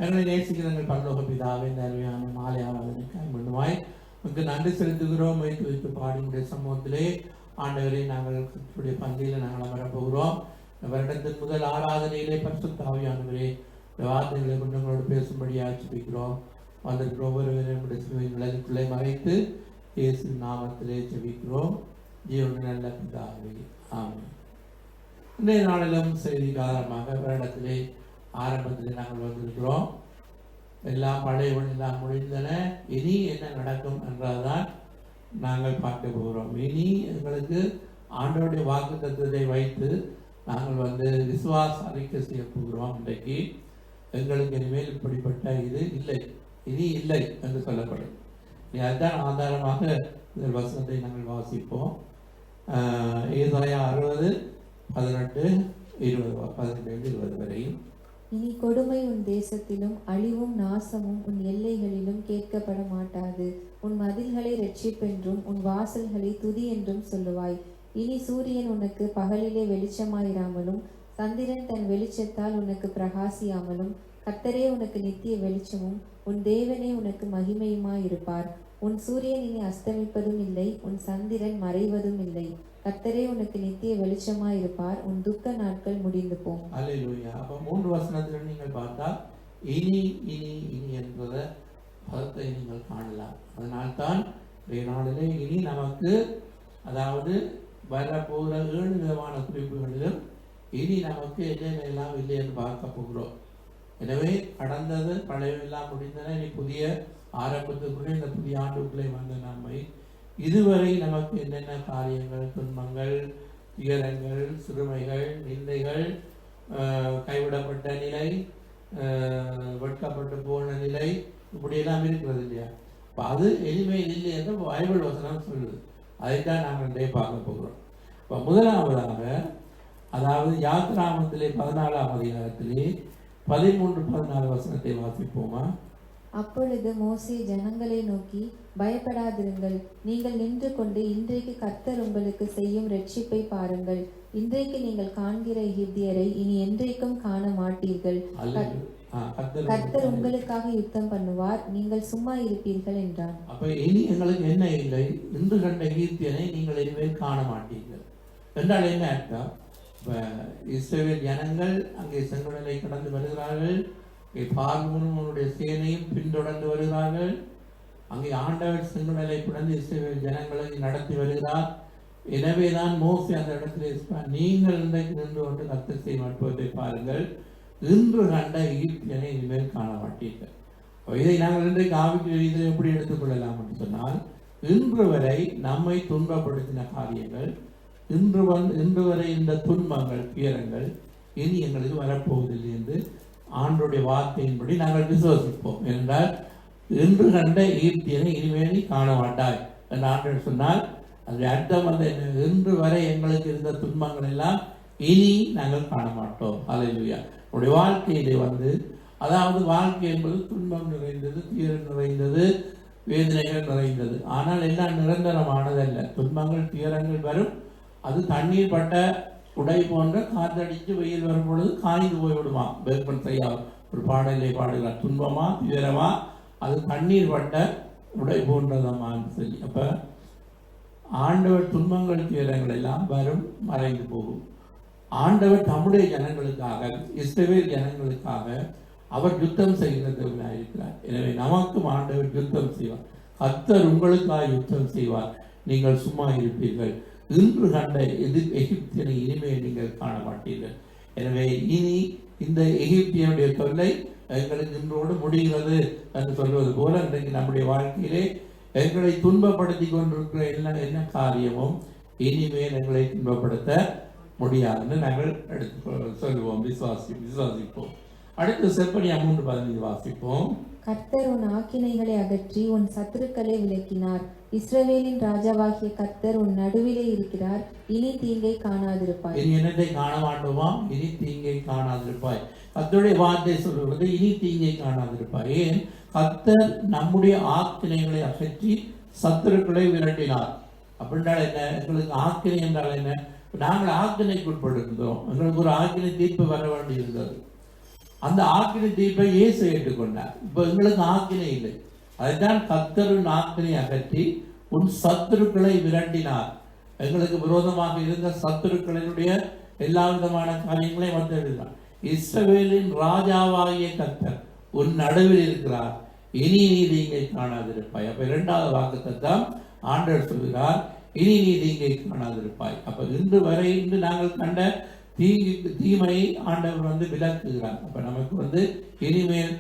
எங்களை நேசிக்கிறவர்கள் பரலோக பிதாவே, இந்த அருமையான மாலை ஆராதனைக்காக பண்ணுவாய் உங்களுக்கு நன்றி செலுத்துகிறோம். வைத்து வைத்து பாடியுடைய சமூகத்திலே ஆண்டவரை நாங்கள் கர்த்தருடைய பந்தியில் நாங்கள் அமரப்போகிறோம். வருடத்தின் முதல் ஆராதனையிலே பரிசுத்த ஆவியானவரே இந்த வார்த்தைகளை கொண்டவங்களோடு பேசும்படி ஆட்சிப்பிக்கிறோம். வந்திருக்கிற ஒவ்வொருவரையும் நிலத்துக்குள்ளே மறைத்து இயேசு நாமத்திலே ஜெபிக்கிறோம். ஜீவன் நல்ல பிதாவே ஆமென். இன்றைய நாளிலும் செய்திகாரமாக வருடத்திலே ஆரம்பத்திலே நாங்கள் வந்திருக்கிறோம். எல்லாம் படையவன் எல்லாம் முடிந்தன. இனி என்ன நடக்கும் என்றால்தான் நாங்கள் பார்க்க போகிறோம். இனி எங்களுக்கு ஆண்டவருடைய வாக்கு தத்துவத்தை வைத்து நாங்கள் விசுவாச அறிக்கை செய்ய போகிறோம். இன்றைக்கு எங்களுக்கு இனிமேல் இப்படிப்பட்ட இது இல்லை, இனி இல்லை என்று சொல்லப்படும். அதுதான் ஆதாரமாக இந்த வசனத்தை நாங்கள் வாசிப்போம். ஏசாயா 60 18-20 வரையும். இனி கொடுமை உன் தேசத்திலும் அழிவும் நாசமும் உன் எல்லைகளிலும் கேட்கப்பட மாட்டாது. உன் மதில்களை இரட்சிப்பென்றும் உன் வாசல்களை துதி என்றும் சொல்லுவாய். இனி சூரியன் உனக்கு பகலிலே வெளிச்சமாயிராமலும் சந்திரன் தன் வெளிச்சத்தால் உனக்கு பிரகாசியாமலும் கர்த்தரே உனக்கு நித்திய வெளிச்சமும் உன் தேவனே உனக்கு மகிமையுமாயிருப்பார். உன் சூரியன் இனி அஸ்தமிப்பதும் இல்லை, உன் சந்திரன் மறைவதும் இல்லை. கர்த்தரே உனக்கு நித்திய வெளிச்சமாயிருப்பார். உன் துக்க நாட்கள் முடிந்து போம். அல்லேலூயா. அப்ப 3 வசனத்தில் நீங்கள் பார்த்தால் இனி இனி இனி என்ற பதத்தை நீங்கள் காணலாம். அதனால்தான் நாளிலே இனி நமக்கு, அதாவது வரப்போகிற 7 விதமான குறிப்புகளிலும் இனி நமக்கு என்னென்னலாம் இல்லை என்று பார்க்க போகிறோம். எனவே கடந்தது பழையெல்லாம் முடிந்தன. இனி புதிய ஆரம்பத்துக்குள்ளே இந்த புதிய ஆண்டுக்குள்ளே வந்த நம்மை இதுவரை நமக்கு என்னென்ன காரியங்கள், துன்பங்கள், துயரங்கள், சிறுமைகள், நிந்தைகள், கைவிடப்பட்ட நிலை, வெட்கப்பட்டு போன நிலை, இப்படியெல்லாம் இருக்கிறது இல்லையா? இப்போ அது எளிமையில் இல்லை என்று பைபிள் வசனம் சொல்லுது. அதைத்தான் நாங்கள் பார்க்க போகிறோம். இப்போ முதலாவதாக, அதாவது யாத்ராமத்திலே 14ஆம் அதிகாரத்திலே 13-14 வசனத்தை வாசிப்போமா? அப்பொழுது மோசே ஜனங்களை நோக்கி, பயப்படாதிருங்கள், நீங்கள் நின்று கொண்டு இன்றைக்கு கர்த்தர் உங்களுக்கு செய்யும் இரட்சிப்பை பாருங்கள். இன்றைக்கு நீங்கள் காண்கிற எகிப்தியரை இனி என்றைக்கும் காண மாட்டீர்கள். கர்த்தர் உங்களுக்காக யுத்தம் பண்ணுவார், நீங்கள் சும்மா இருப்பீர்கள் என்றார். அப்ப இனி எங்களுக்கு என்ன இல்லை? இன்று கண்ட எகிப்தியனை நீங்கள் இனிமேல் காண மாட்டீர்கள் என்றால் என்ன அர்த்தம்? இஸ்ரவேல் ஜனங்கள் அங்கே செங்கடலை கடந்து வருகிறார்கள். பார்வோனுடைய சேனையும் பின்தொடர்ந்து வருகிறார்கள். அங்கே ஆண்டவர் செங்கடலை கடந்து இஸ்ரவேல் ஜனங்களை நடத்தி வருகிறார். எனவேதான் மோசே அந்த இடத்திலே நீங்கள் இன்றைக்கு நின்று கொண்டு கர்த்தர் செய்யும் அற்புதத்தை பாருங்கள், இன்று கண்ட எகிப்தியனை இனிமேல் காண மாட்டீர்கள். இதை நாங்கள் இன்றைக்கு ஆவிக்குரிய ரீதியில் எப்படி எடுத்துக்கொள்ளலாம் என்று சொன்னால், இன்று வரை நம்மை துன்பப்படுத்தின காரியங்கள், இன்று வரை இந்த துன்பங்கள், துயரங்கள் இனி எங்களுக்கு வரப்போவதில்லை என்று ஆண்டோடைய வார்த்தையின்படி நாங்கள் விசுவாசிப்போம். என்றால் இன்று கண்ட எகிப்தியனை இனிமேல் காண மாட்டாய் என்று ஆண்டவர் சொன்னால், அது அர்த்தம் வந்து இன்று வரை எங்களுக்கு இருந்த துன்பங்கள் எல்லாம் இனி நாங்கள் காண மாட்டோம். அல்லேலூயா. நம்முடைய வாழ்க்கையிலே அதாவது வாழ்க்கை என்பது துன்பம் நிறைந்தது, துயரம் நிறைந்தது, வேதனைகள் நிறைந்தது. ஆனால் எல்லாம் நிரந்தரமானதல்ல. துன்பங்கள், துயரங்கள் வரும். அது தண்ணீர் பட்ட உடை போன்ற காற்றடித்து வெயில் வரும் பொழுது காய்ந்து போய்விடுமா. வேர்பன் செய்யா ஒரு பாடலை பாடுகிறார், துன்பமா துயரமா அது தண்ணீர் பட்ட உடை போன்றதமான்னு சொல்லி. அப்ப ஆண்டவர் துன்பங்கள், துயரங்கள் எல்லாம் வரும், மறைந்து போகும். ஆண்டவர் தம்முடைய ஜனங்களுக்காக, இஸ்ரவேல் ஜனங்களுக்காக அவர் யுத்தம் செய்கிறவர்களாக இருக்கிறார். எனவே நமக்கும் ஆண்டவர் யுத்தம் செய்வார். கர்த்தர் உங்களுக்காக யுத்தம் செய்வார், நீங்கள் சும்மா இருப்பீர்கள். இன்று கண்ட எகிப்தியனை இனிமேல் நீங்கள் காண மாட்டீர்கள். எனவே இனி இந்த எகிப்தியனுடைய தொல்லை எங்களுக்கு இன்றோடு முடிகிறது என்று சொல்வது போல, இன்றைக்கு நம்முடைய வாழ்க்கையிலே எங்களை துன்பப்படுத்தி கொண்டிருக்கிற என்ன காரியமும் இனிமேல் எங்களை துன்பப்படுத்த முடியாதுன்னு நாங்கள் சொல்லுவோம், விசுவாசிப்போம். அடுத்து செப்பனியா 3:15 வாசிப்போம். கர்த்தர் உன் ஆக்கினைகளை அகற்றி உன் சத்துருக்களை விலக்கினார். இஸ்ரவேலின் ராஜாவாகிய கர்த்தர் உன் நடுவிலே இருக்கிறார். இனி தீங்கை காணாதிருப்பாய். இனி என்னத்தை காண மாட்டோமா? இனி தீங்கை காணாதிருப்பாய். கர்த்தருடைய வார்த்தை சொல்வது இனி தீங்கை காணாதிருப்பாய். ஏன்? கர்த்தர் நம்முடைய ஆக்கினைகளை அகற்றி சத்துருக்களை விரட்டினார். அப்படின்றால் என்ன? எங்களுக்கு ஆக்கினை என்றால் என்ன? நாங்கள் ஆக்கினைக்கு உட்பட்டிருந்தோம். எங்களுக்கு ஒரு ஆக்கினை தீர்ப்பு வர வேண்டி இருந்தது. அந்த ஆக்கினை தீர்ப்பை இயேசு ஏற்றுக்கொண்டார். இப்போ எங்களுக்கு ஆக்கினை இல்லை. அதுதான் கர்த்தரின் ஆக்கினை அகற்றி உன் சத்துருக்களை விரட்டினார். எங்களுக்கு விரோதமாக இருந்த சத்துருக்களினுடைய எல்லா விதமான காரியங்களையும் வந்து எழுதினார். இஸ்ரவேலின் ராஜாவாகிய கர்த்தர் உன் நடுவில் இருக்கிறார், இனி நீ தீங்கை காணாதிருப்பாய். அப்ப 2வது வாக்குத்தத்தம் ஆண்டவர் சொல்கிறார், இனி நீ தீங்கை காணாதிருப்பாய். அப்ப இன்று வரை இன்று நாங்கள் கண்ட தீமையை ஆண்டவர் விலக்குகிறார். அப்ப நமக்கு இனிமேல்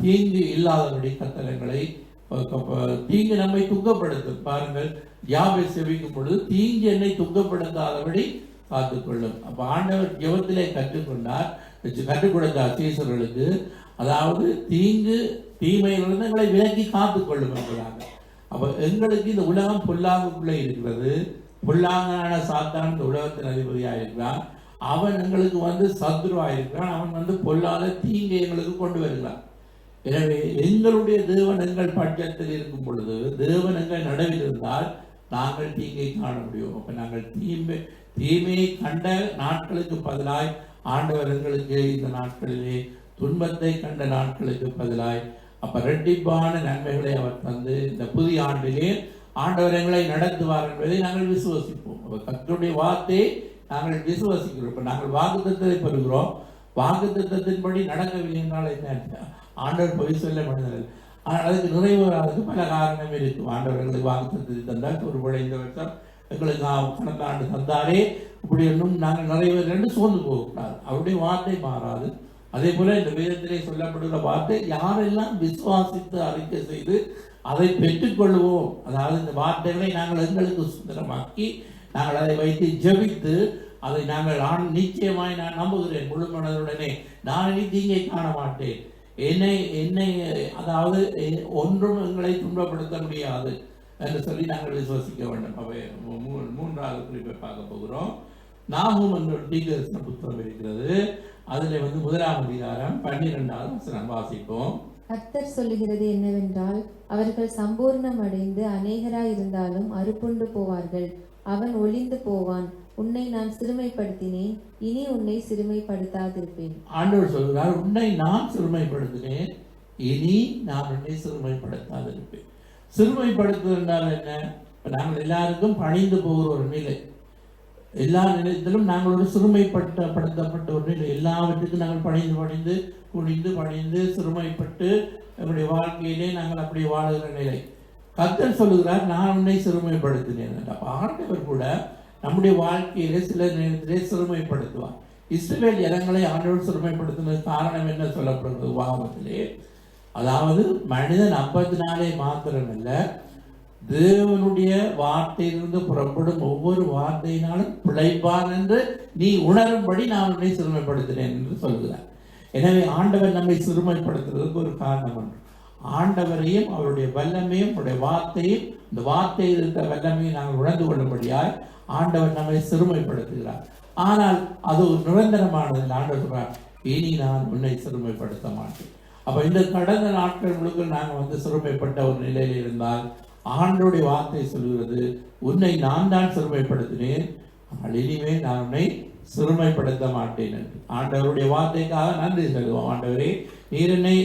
தீங்கு இல்லாதபடி கட்டளைகளை, தீங்கு நம்மை துக்கப்படுத்தும். பாருங்கள், யாவை செவிக்கும் பொழுது தீங்கு என்னை துக்கப்படுத்தாதபடி காத்துக்கொள்ளும். அப்ப ஆண்டவர் ஜெபத்திலே கற்றுக் கொடுத்தார் சீசர்களுக்கு. அதாவது தீமையிலிருந்து எங்களை விலக்கி காத்துக்கொள்ளும் என்பதாக. அப்ப எங்களுக்கு இந்த உலகம் பொல்லாங்குள்ளே இருக்கிறது. பொல்லாங்கான சாத்தான் இந்த உலகத்தின் அதிபதியாக இருக்கிறான். அவன் எங்களுக்கு வந்து சத்ருவாயிருக்கிறான், அவன் வந்து பொல்லாத தீங்கை எங்களுக்கு கொண்டு வருகிறான். எனவே எங்களுடைய தேவன் எங்கள் பட்சத்தில் இருக்கும் பொழுது, தேவன் எங்கள் நடுவில் இருந்தால் நாங்கள் தீங்கை காண முடியும். அப்ப நாங்கள் தீமையை கண்ட நாட்களுக்கு பதிலாய் ஆண்டவர் எங்களுக்கு இந்த நாட்களிலே துன்பத்தை கண்ட நாட்களுக்கு பதிலாய் அப்ப இரட்டிப்பான நன்மைகளை அவர் தந்து இந்த புதிய ஆண்டிலே ஆண்டவர் எங்களை நடத்துவார் என்பதை நாங்கள் விசுவசிப்போம். கர்த்தருடைய வார்த்தையை நாங்கள் விசுவசிக்கிறோம். இப்ப நாங்கள் வாக்குத்தத்தத்தை பெறுகிறோம். வாக்குத்தத்தின்படி நடக்கவில்லை என்றால் என்ன? ஆண்டவர் பொய் சொல்ல மனிதர்கள். அதுக்கு நிறைவேறாததுக்கு பல காரணம் இருக்கும். ஆண்டவர்களுக்கு வாக்குத்தத்தை தந்தால் ஒருவேளை இந்த வருஷம் எங்களுக்கு கடந்த ஆண்டு தந்தாரே இப்படி ஒன்றும் நாங்கள் நிறைவேறி சோர்ந்து போகக்கூடாது. அவருடைய வார்த்தை மாறாது. அதே போல இந்த வேதத்திலே சொல்லப்படுகிற வார்த்தை யாரெல்லாம் விசுவாசித்து அறிக்கை செய்து அதை பெற்றுக்கொள்வோம், அதாவது இந்த வார்த்தைகளை நாங்கள் எங்களுக்கு சுதந்திரமாக்கி நாங்கள் அதை வைத்து ஜெபித்து அதை நாங்கள் நிச்சயமாய் நான் நம்புகிறேன் முழு மனதுடனே, நான் இனி தீங்கை காண மாட்டேன், என்னை அதாவது ஒன்றும் எங்களை துன்பப்படுத்த முடியாது என்று சொல்லி நாங்கள் விசுவசிக்க வேண்டும். அவை மூன்றாவது குறிப்பை பார்க்க போகிறோம். நாகும் என்ற தீர்க்கதரிசன புத்தகம் இருக்கிறது. அதில் 1ஆம் அதிகாரம் 12வது வசனம் வாசிப்போம். கர்த்தர் சொல்லுகிறது என்னவென்றால், அவர்கள் சம்பூர்ணம் அடைந்து அநேகராய் இருந்தாலும் அறுப்புண்டு போவார்கள். அவன் ஒளிந்து போவான். உன்னை நான் சிறுமைப்படுத்தினேன், இனி உன்னை சிறுமைப்படுத்தாதிருப்பேன். ஆண்டவர் சொல்கிறார், உன்னை நான் சிறுமைப்படுத்தினேன், இனி நான் உன்னை சிறுமைப்படுத்தாதிருப்பேன். சிறுமைப்படுத்துவதால் என்ன? நாங்கள் எல்லாருக்கும் பணிந்து போகிற ஒரு நிலை, எல்லா நிலையத்திலும் நாங்கள் ஒரு சிறுமைப்படுத்தப்பட்ட ஒரு நிலை, எல்லாவற்றுக்கும் நாங்கள் பணிந்து குனிந்து பணிந்து சிறுமைப்பட்டு நம்முடைய வாழ்க்கையிலே நாங்கள் அப்படி வாழுகிற நிலை. கர்த்தர் சொல்லுகிறார், நான் உன்னை சிறுமைப்படுத்தினேன். அப்ப ஆண்டவர் கூட நம்முடைய வாழ்க்கையிலே சில நேரத்திலே சிறுமைப்படுத்துவார். இஸ்ரவேல் ஜனங்களை ஆண்டவர் சிறுமைப்படுத்தினது காரணம் என்ன சொல்லப்படுகிறது வாகனத்திலே? அதாவது மனிதன் அப்பத்தினாலே மாத்திரமல்ல, தேவனுடைய வார்த்தையிலிருந்து புறப்படும் ஒவ்வொரு வார்த்தையினாலும் பிழைப்பான் என்று நீ உணரும்படி நான் உன்னை சிறுமைப்படுத்தினேன் என்று சொல்கிறார். எனவே ஆண்டவர் நம்மை சிறுமைப்படுத்துறதுக்கு ஒரு காரணம் உண்டு. ஆண்டவரையும் அவருடைய வல்லமையும் அவருடைய வார்த்தையும், இந்த வார்த்தையில் இருக்கிற வல்லமையும் நாங்கள் உணர்ந்து கொள்ளும்படியாய் ஆண்டவர் நம்மை சிறுமைப்படுத்துகிறார். ஆனால் அது ஒரு நிரந்தரமானது. ஆண்டவர் சொல்றார், இனி நான் உன்னை சிறுமைப்படுத்த மாட்டேன். அப்ப இந்த கடந்த நாட்கள் முழுக்க நாங்கள் சிறுமைப்பட்ட ஒரு நிலையில் இருந்தால் ஆண்டவருடைய வார்த்தை சொல்கிறது, உன்னை நான் தான் சிறுமைப்படுத்தினேன், ஆனால் இனிமேல் நான் உன்னை சிறுமைப்படுத்த மாட்டேன் என்று. ஆண்டவருடைய வார்த்தைக்காக நன்றி சொல்லுவோம். ஆண்டவரே, நீர் என்னை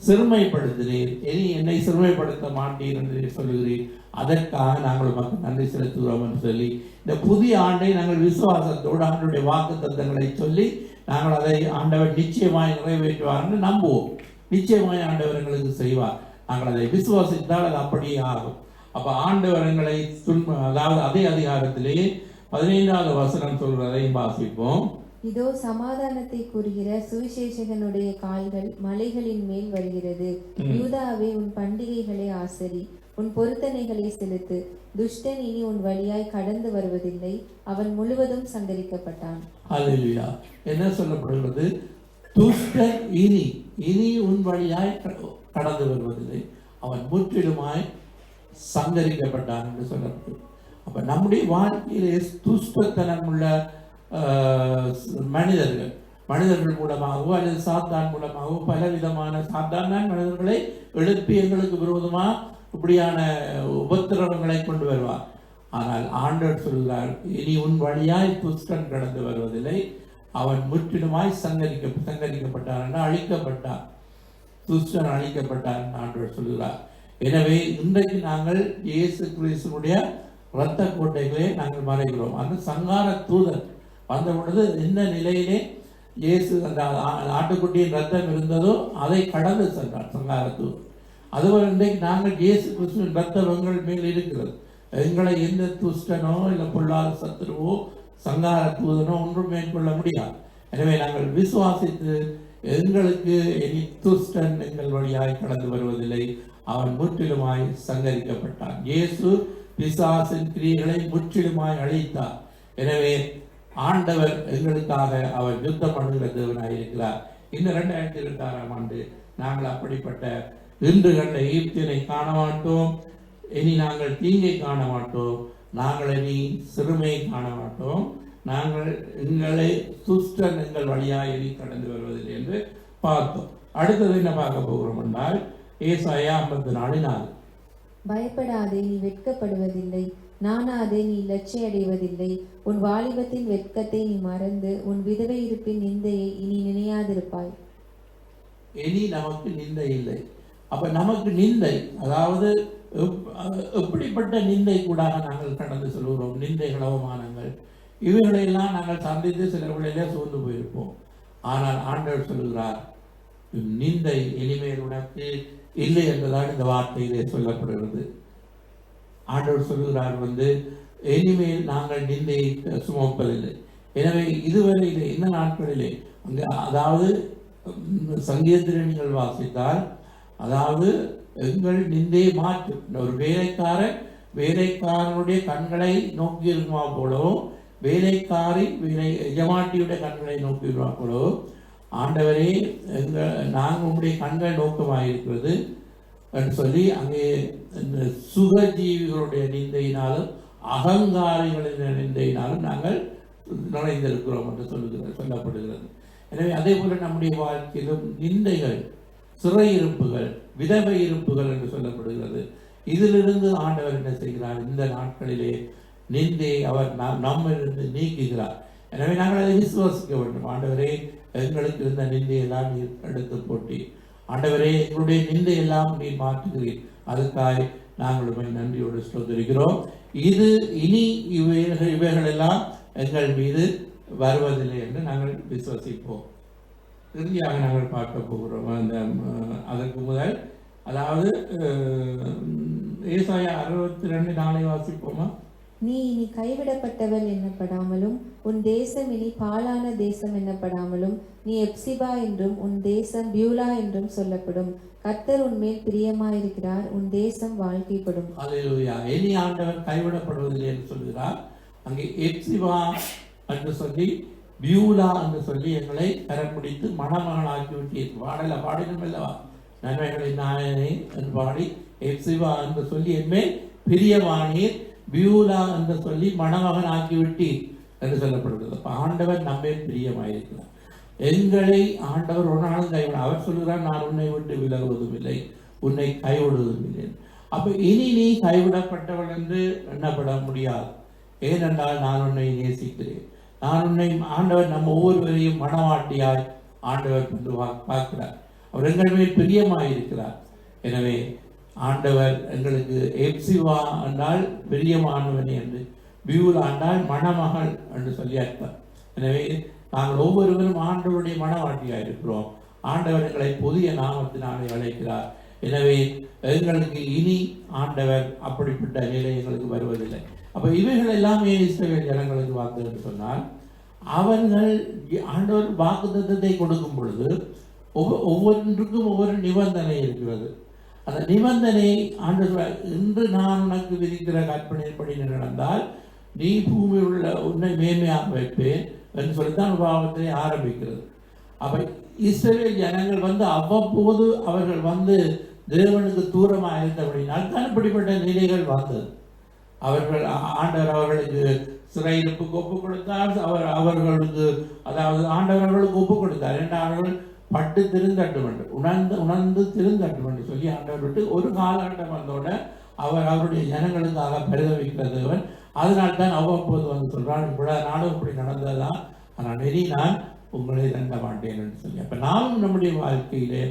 சிறுமைப்படுத்தினீர், இனி என்னை சிறுமைப்படுத்த மாட்டீர் என்று சொல்லுகிறீர். அதற்காக நாங்கள் உமக்கு நன்றி செலுத்துகிறோம் என்று சொல்லி இந்த புதிய ஆண்டை நாங்கள் விசுவாசத்தோடு ஆண்டவருடைய வாக்கு தத்தங்களை சொல்லி நாங்கள் அதை ஆண்டவர் நிச்சயமாய் நிறைவேற்றுவார் என்று நம்புவோம். நிச்சயமாய் ஆண்டவர் எங்களுக்கு செய்வார். நாங்கள் அதை விசுவாசித்தால் அது அப்படியே ஆகும். அப்ப ஆண்டவர் எங்களை அதாவது அதே அதிகாரத்திலேயே 15வது வசனம் சொல்வதையும் வாசிப்போம். இதோ சமாதானத்தை கூறுகிற சுவிசேஷகனுடைய கால்கள் மலைகளின் மேல் வருகிறது. யூதாவே, உன் பண்டிகைகளை ஆசரி, உன் பொருத்தனைகளை செலுத்து. துஷ்டன் இனி உன் வழியாய் கடந்து வருவதில்லை, அவன் முழுவதும் சங்கரிக்கப்பட்டான். ஹல்லேலூயா. என்ன சொல்லப்படுகிறது? துஷ்டன் இனி உன் வழியாய் கடந்து வருவதில்லை, அவன் முற்றிலுமாய் சங்கரிக்கப்பட்டான் என்று சொல்லப்படுது. அப்ப நம்முடைய வாழ்க்கையிலே துஷ்டத்தனம் உள்ள மனிதர்கள் மூலமாகவோ அல்லது சாத்தான் மூலமாகவோ பலவிதமான சாத்தான மனிதர்களை எழுப்பி எங்களுக்கு விரோதமாக இப்படியான உபத்திரவங்களை கொண்டு வருவார். ஆனால் ஆண்டவர் சொல்கிறார், இனி உன் வழியாய் துஷ்டன் கடந்து வருவதில்லை, அவன் முற்றிலுமாய் சங்கரிக்கப்பட்டான் என்று அழிக்கப்பட்டான். துஷ்டன் அழிக்கப்பட்டான் என்று ஆண்டவர் சொல்கிறார். எனவே இன்றைக்கு நாங்கள் இயேசு கிறிஸ்துவுடைய இரத்த கோட்டைகளே நாங்கள் மறைகிறோம். அந்த சங்கார தூதன் வந்த பொழுது எந்த நிலையிலே இயேசு அந்த ஆட்டுக்குட்டியின் ரத்தம் இருந்ததோ அதை கடந்து சென்றார் சங்கார தூதன். அதுவரை இன்றைக்கு நாங்கள் இயேசு கிறிஸ்துவின் ரத்தம் எங்கள் மேல் இருக்கிறது. எங்களை எந்த துஷ்டனோ இல்லை பொல்லாத சத்துருவோ சங்கார தூதனோ ஒன்றும் மேற்கொள்ள முடியாது. எனவே நாங்கள் விசுவாசித்து எங்களுக்கு இனி துஷ்டன் எங்கள் வழியாய் கடந்து வருவதில்லை, அவன் முற்றிலுமாய் சங்கரிக்கப்பட்டான். இயேசு பிசாசின் கிரியைகளை முற்றிலுமாய் அழித்தார். எனவே ஆண்டவர் எங்களுக்காக அவர் யுத்தம் பண்ணுகிற தேவனாய் இருக்கிறார். இந்த 2026ஆம் ஆண்டு நாங்கள் அப்படிப்பட்ட இன்று கண்ட ஈர்த்தினை காண மாட்டோம், இனி நாங்கள் தீங்கை காண மாட்டோம், நாங்கள் இனி சிறுமையை காண மாட்டோம். நாங்கள் எங்களை துஷ்டன் எங்கள் வழியாக எலி கடந்து வருவதில்லை என்று பார்த்தோம். அடுத்தது என்ன பார்க்க போகிறோம் என்றால் ஏசாயா 54:4. பயப்படாதே, நீ வெட்கப்படுவதில்லை, நானாதே, நீ இலச்சையடைவதில்லை. உன் வாலிபத்தின் வெட்கத்தை நீ மறந்து உன் விதவை இருப்பின் நிந்தையை இனி நினையாதிருப்பாய். இனி நமக்கு நிந்தை இல்லை. அப்ப நமக்கு நிந்தை, அதாவது எப்படிப்பட்ட நிந்தை கூட நாங்கள் கடந்து சொல்கிறோம். நிந்தைகள், அவமானங்கள், இவைகளெல்லாம் நாங்கள் சந்தித்து சில வேளையிலே சோர்ந்து போயிருப்போம். ஆனால் ஆண்டவர் சொல்லுகிறார், நிந்தை இனிமேல் உனக்கு இல்லை என்பதால் இந்த வார்த்தையிலே சொல்லப்படுகிறது. ஆண்டவர் சொல்லுகிறார் இனிமேல் நாங்கள் நிந்தையை சுமப்பதில்லை. எனவே இதுவரையிலே இந்த நாட்களிலே அங்கே, அதாவது சங்கீதத்தில் நீங்கள் வாசித்தால், அதாவது எங்கள் நிந்தையை மாற்றும். ஒரு வேலைக்காரனுடைய கண்களை நோக்கி இருக்குமா போலவோ, வேலைக்காரி எஜமாட்டியுடைய கண்களை நோக்கி இருக்குமா போலவோ, ஆண்டவரே நாங்கள் உங்களுடைய கண்கள் நோக்கமாக இருக்கிறது என்று சொல்லி அங்கே சுகஜீவிகளுடைய நிந்தையினாலும் அகங்காரிகளின் நிந்தையினாலும் நாங்கள் நுழைந்திருக்கிறோம் என்று சொல்லப்படுகிறது. எனவே அதே போல நம்முடைய வாழ்க்கையிலும் நிந்தைகள், சிறையிருப்புகள், விதவை இருப்புகள் என்று சொல்லப்படுகிறது. இதிலிருந்து ஆண்டவர் என்ன செய்கிறார்? இந்த நாட்களிலே நிந்தையை அவர் நம்மிலிருந்து நீக்குகிறார். எனவே நாங்கள் அதை விசுவாசிக்க வேண்டும். ஆண்டவரே, எங்களுக்கு இருந்த நிந்தையெல்லாம் நீர் எடுத்து போட்டி, ஆண்டவரே எங்களுடைய நிந்தையெல்லாம் நீர் மாற்றுகிறீர். அதுக்காக நாங்கள் நன்றியோடு ஸ்தோத்திரிக்கிறோம். இது இனி இவைகளெல்லாம் எங்கள் மீது வருவதில்லை என்று நாங்கள் விசுவசிப்போம். இறுதியாக நாங்கள் பார்க்க போகிறோம் அதற்கு முதல், அதாவது ஏசாயா 62:4 வாசிப்போமா? நீ இனி கைவிடப்பட்டவள் என்னப்படாமலும் உன் தேசம் இனி பாழான தேசம் என்னப்படாமலும் நீ எப்சிபா என்றும் உன் தேசம் பியூலா என்றும் சொல்லப்படும். கர்த்தர் உன்மேல் பிரியமாயிருக்கிறார், உன் தேசம் வாழ்க்கைப்படும். அல்லேலூயா. இனி ஆண்டவர் கைவிடப்படுவதில்லை என்று சொல்கிறார். அங்கே எப்சிபா என்று சொல்லி, பியூலா என்று சொல்லி எங்களை கரப்பிடித்து மணமகனாக்கி விட்டீர். பாடலும் அல்லவா, நன்மைகளின் நாயனே என்று பாடி எப்சிபா என்று சொல்லி என்மேல் பிரியமானீர், பியூலா என்று சொல்லி மணமகன் ஆக்கிவிட்டீர் என்று சொல்லப்படுகிறது. அப்ப ஆண்டவர் நம்மே பிரியமாயிருக்கிறார். எங்களை ஆண்டவர் ஒரு நாளும் கைவிட, அவர் சொல்கிறார், நான் உன்னை விட்டு விலகுவதும் இல்லை, உன்னை கைவிடுவதும் இல்லை. அப்ப இனி நீ கைவிடப்பட்டவள் என்று எண்ணப்பட முடியாது. ஏனென்றால் நான் உன்னை நேசிக்கிறேன். நான் உன்னை, ஆண்டவர் நம்ம ஒவ்வொருவரையும் மனவாட்டியாய் ஆண்டவர் என்று பார்க்கிறார். அவர் எங்கள் மேல் பிரியமாயிருக்கிறார். எனவே ஆண்டவர் எங்களுக்கு எப்சிவா என்றால் பிரியமானவனே என்று, பியூலா என்றால் மணமகள் என்று சொல்லி அர்த்தம். எனவே நாங்கள் ஒவ்வொருவரும் ஆண்டவருடைய மனவாட்டியாக இருக்கிறோம். ஆண்டவர் எங்களை புதிய நாமத்தினாலே அழைக்கிறார். எனவே எங்களுக்கு இனி ஆண்டவர் அப்படிப்பட்ட நிலை எங்களுக்கு வருவதில்லை. அப்ப இவைகள் எல்லாமே இஸ்ரவேல் ஜனங்களுக்கு வாக்கு என்று சொன்னால், அவர்கள் ஆண்டவர் வாக்குத்தத்தத்தை கொடுக்கும் பொழுது ஒவ்வொன்றுக்கும் ஒவ்வொரு நிபந்தனை இருக்கிறது. அந்த நிபந்தனை ஆண்டவர், இன்று நான் உனக்கு விதிக்கிற கற்பனைப்படி நடந்தால் நீ பூமியில் உள்ள உன்னை மேன்மையாக வைப்பேன் என்று சொல்லித்தான் உபாகமத்தை ஆரம்பிக்கிறது. அப்ப இஸ்ரவேல் ஜனங்கள் அவ்வப்போது அவர்கள் தேவனுக்கு தூரமாக இருந்தபடினால் தான் இப்படிப்பட்ட நிலைகள் வந்தது. அவர்கள் ஆண்டவர் அவர்களுக்கு சிறையிருப்புக்கு ஒப்புக் கொடுத்தார். அவர்களுக்கு, அதாவது ஆண்டவர் அவர்களுக்கு ஒப்புக் கொடுத்தார். ஏன்னா அவர்கள் பட்டு திருந்தட்டும் என்று, உணர்ந்து திருந்தட்டும் என்று சொல்லி ஆண்டவர் விட்டு ஒரு காலகட்டம் வந்தோட அவர் அவருடைய ஜனங்களுக்காக பரிதவிக்கிற தேவன். அதனால்தான் அவ்வப்போது சொல்றான், இவ்வளவு நாளும் இப்படி நடந்ததுதான், ஆனால் நெறி நான் உங்களை தண்ட மாட்டேன் என்று சொல்லி. அப்ப நாமும் நம்முடைய வாழ்க்கையிலே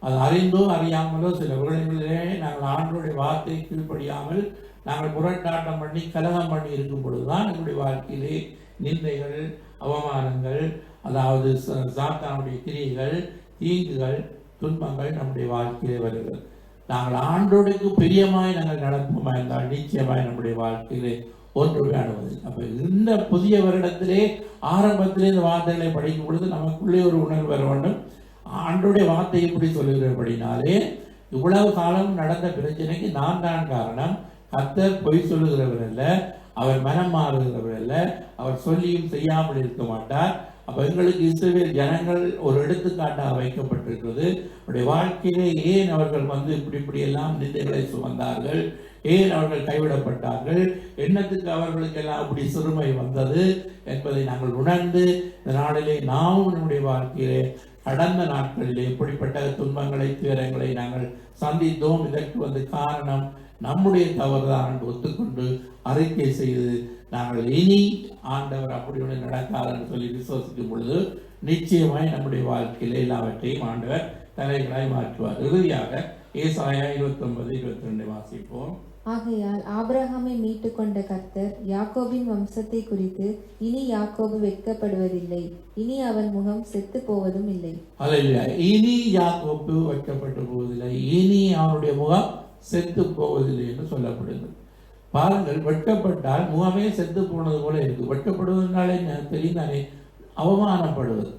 அது அறிந்தோ அறியாமலோ சில வேளைகளிலே நாங்கள் ஆண்டவருடைய வார்த்தையை கீழ்ப்படியாமல் நாங்கள் முரட்டாட்டம் பண்ணி கலகம் பண்ணி இருக்கும் பொழுதுதான் நம்முடைய வாழ்க்கையிலே நிந்தைகள், அவமானங்கள், அதாவது சாத்தானுடைய கிரியைகள், தீங்குகள், துன்பங்கள் நம்முடைய வாழ்க்கையிலே வருகிறது. நாங்கள் ஆண்டோடுக்கு பிரியமாய் நாங்கள் நடப்போமா இருந்தால் நிச்சயமாய் நம்முடைய வாழ்க்கையிலே ஒன்றுமே அணுவதில்லை. அப்ப இந்த புதிய வருடத்திலே ஆரம்பத்திலே இந்த வார்த்தைகளை படிக்கும் பொழுது நமக்குள்ளே ஒரு உணர்வு வர வேண்டும். ஆண்டோடைய வார்த்தை இப்படி சொல்லுகிறபடினாலே இவ்வளவு காலம் நடந்த பிரச்சனைக்கு நான் தான் காரணம். கர்த்தர் பொய் சொல்லுகிறவர் அல்ல, அவர் மனம் மாறுகிறவர் அல்ல, அவர் சொல்லியும் செய்யாமல் இருக்க மாட்டார். அப்ப எங்களுக்கு இஸ்ரவேல் ஜனங்கள் ஒரு எடுத்துக்காட்டாக வைக்கப்பட்டிருக்கிறது. அவருடைய வாழ்க்கையிலே ஏன் அவர்கள் இப்படி எல்லாம் நிந்தைகளை சுமந்தார்கள், ஏன் அவர்கள் கைவிடப்பட்டார்கள், என்னத்துக்கு அவர்களுக்கு எல்லாம் அப்படி சிறுமை வந்தது என்பதை நாங்கள் உணர்ந்து இந்த நாளிலே நாமும் நம்முடைய வாழ்க்கையிலே கடந்த நாட்களிலே எப்படிப்பட்ட துன்பங்களை துயரங்களை நாங்கள் சந்தித்தோம், இதற்கு காரணம் நம்முடைய தவறுதான் என்று ஒத்துக்கொண்டு அறிக்கை செய்து நாங்கள் இனி ஆண்டவர் அப்படி ஒன்று நடக்காது என்று சொல்லி விசுவாசிக்கும் பொழுது நிச்சயமாய் நம்முடைய வாழ்க்கையிலே எல்லாவற்றையும் ஆண்டவர் தலைகளாய் மாற்றுவார். இறுதியாக ஏசாயா 29:22 வாசிப்போம். ஆகையால் ஆபிரகாமை மீட்டு கொண்ட கர்த்தர் யாக்கோபின் வம்சத்தை குறித்து இனி யாக்கோபு வெட்கப்படுவதில்லை, இனி அவன் முகம் செத்து போவதும் இல்லை. அல்லேலூயா. இனி யாக்கோபு வெட்கப்பட்டு போவதில்லை, இனி அவனுடைய முகம் செத்து போவதில்லை என்று சொல்லப்படுது. பாருங்கள், வெட்கப்பட்டால் முகமே செத்து போனது போல இருக்கு. வெட்கப்படுவதனாலே தெரிந்தானே அவமானப்படுவது.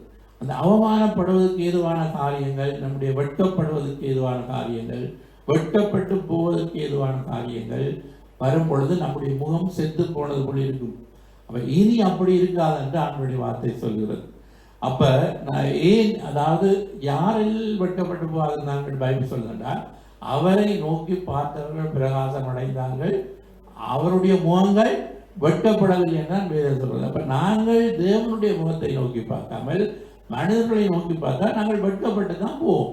அந்த அவமானப்படுவதற்கு ஏதுவான காரியங்கள், நம்முடைய வெட்கப்படுவதற்கு ஏதுவான காரியங்கள், வெட்கப்பட்டு போவதற்கு ஏதுவான காரியங்கள் வரும் பொழுது நம்முடைய முகம் செத்து போனது போல இருக்கும். அப்ப இனி அப்படி இருக்காது என்று ஆண்டவருடைய வார்த்தை சொல்கிறது. அப்ப நான் ஏன், அதாவது யாரில் வெட்கப்பட்டு போவார்கள் பைபிள் சொல்லுன்னா, அவரை நோக்கி பார்த்தவர்கள் பிரகாசம் அடைந்தார்கள், அவருடைய முகங்கள் வெட்கப்படவில்லை என்றால் வேதம் சொல்றது. அப்ப நாங்கள் தேவனுடைய முகத்தை நோக்கி பார்க்காமல் மனிதர்களை நோக்கி பார்த்தா நாங்கள் வெட்கப்பட்டு தான் போவோம்.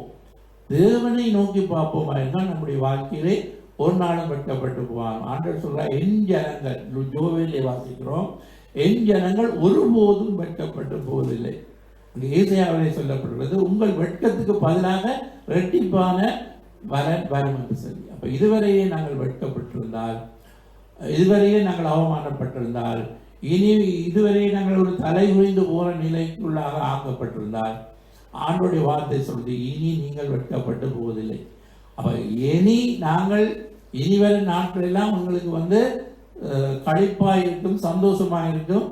தேவனை நோக்கி பார்ப்போமா என்றால் நம்முடைய வாழ்க்கையிலே ஒரு நாளும் வெட்கப்பட்டு போவாங்க. ஆண்டவர் சொல்றார், என் ஜனங்கள், ஜோவேலை வாசிக்கிறோம், என் ஜனங்கள் ஒருபோதும் வெட்கப்பட்டு போவதில்லை. அங்கே ஏசாயாவிலே சொல்லப்படுகிறது, உங்கள் வெட்கத்துக்கு பதிலாக இரட்டிப்பான வரம் என்று சொல்லி. அப்ப இதுவரையே நாங்கள் வெட்கப்பட்டிருந்தால், இதுவரையே நாங்கள் அவமானப்பட்டிருந்தால், இனி இதுவரையே நாங்கள் ஒரு தலை உயர்ந்து போற நிலைக்குள்ளாக ஆக்கப்பட்டிருந்தால், ஆண்டோடைய வார்த்தை சொல்றது, இனி நீங்கள் வெட்கப்பட்டு போவதில்லை. அப்ப இனி நாங்கள் இனிவரும் நாட்கள் எல்லாம் உங்களுக்கு களிப்பாக இருக்கும், சந்தோஷமாக இருக்கும்.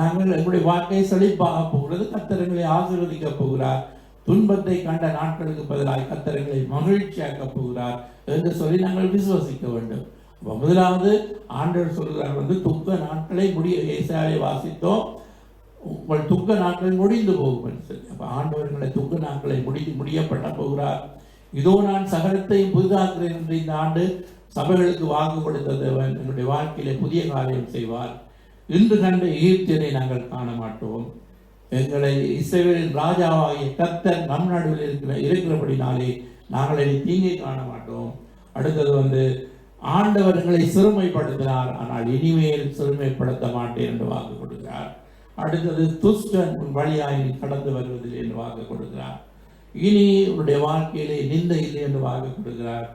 நாங்கள் எங்களுடைய வாழ்க்கையை செழிப்பாக போகிறது. கர்த்தர் எங்களை ஆசீர்வதிக்க போகிறார். துன்பத்தை கண்ட நாட்களுக்கு பதிலாக கர்த்தர் எங்களை மகிழ்ச்சியாக்க போகிறார் என்று சொல்லி நாங்கள் விசுவசிக்க வேண்டும். முதலாவது ஆண்டவர் சொல்கிறார், துக்க நாட்களை ஏசாயாவை வாசித்தோம், உங்கள் துக்க நாட்கள் முடிந்து போகும் என்று சொல்லி. அப்ப ஆண்டவர்களை துக்க நாட்களை முடியப்பட்ட போகிறார். இதோ நான் சகலத்தையும் புதிதாக்குகிறேன் என்று இந்த ஆண்டு சபைகளுக்கு வாக்கு கொடுத்த தேவன் எங்களுடைய வாழ்க்கையிலே புதிய காரியம் செய்வார். இன்று கண்ட எகிப்தியரை நாங்கள் காண மாட்டோம். எங்களை இஸ்ரவேலின் ராஜாவாகிய கர்த்தர் நம் நடுவில் இருக்கிறபடினாலே நாங்கள் இனி தீங்கை காண மாட்டோம். அடுத்தது ஆண்டவர் எங்களை சிறுமைப்படுத்தினார், ஆனால் இனிமேல் சிறுமைப்படுத்த மாட்டேன் என்று வாக்கு கொடுக்கிறார். அடுத்தது துஷ்டன் வழியாய் கடந்து வருவதில்லை என்று வாக்கு கொடுக்கிறார். இனி உன்னுடைய வாழ்க்கையிலே நிந்தை இல்லை என்று வாக்கு கொடுக்கிறார்.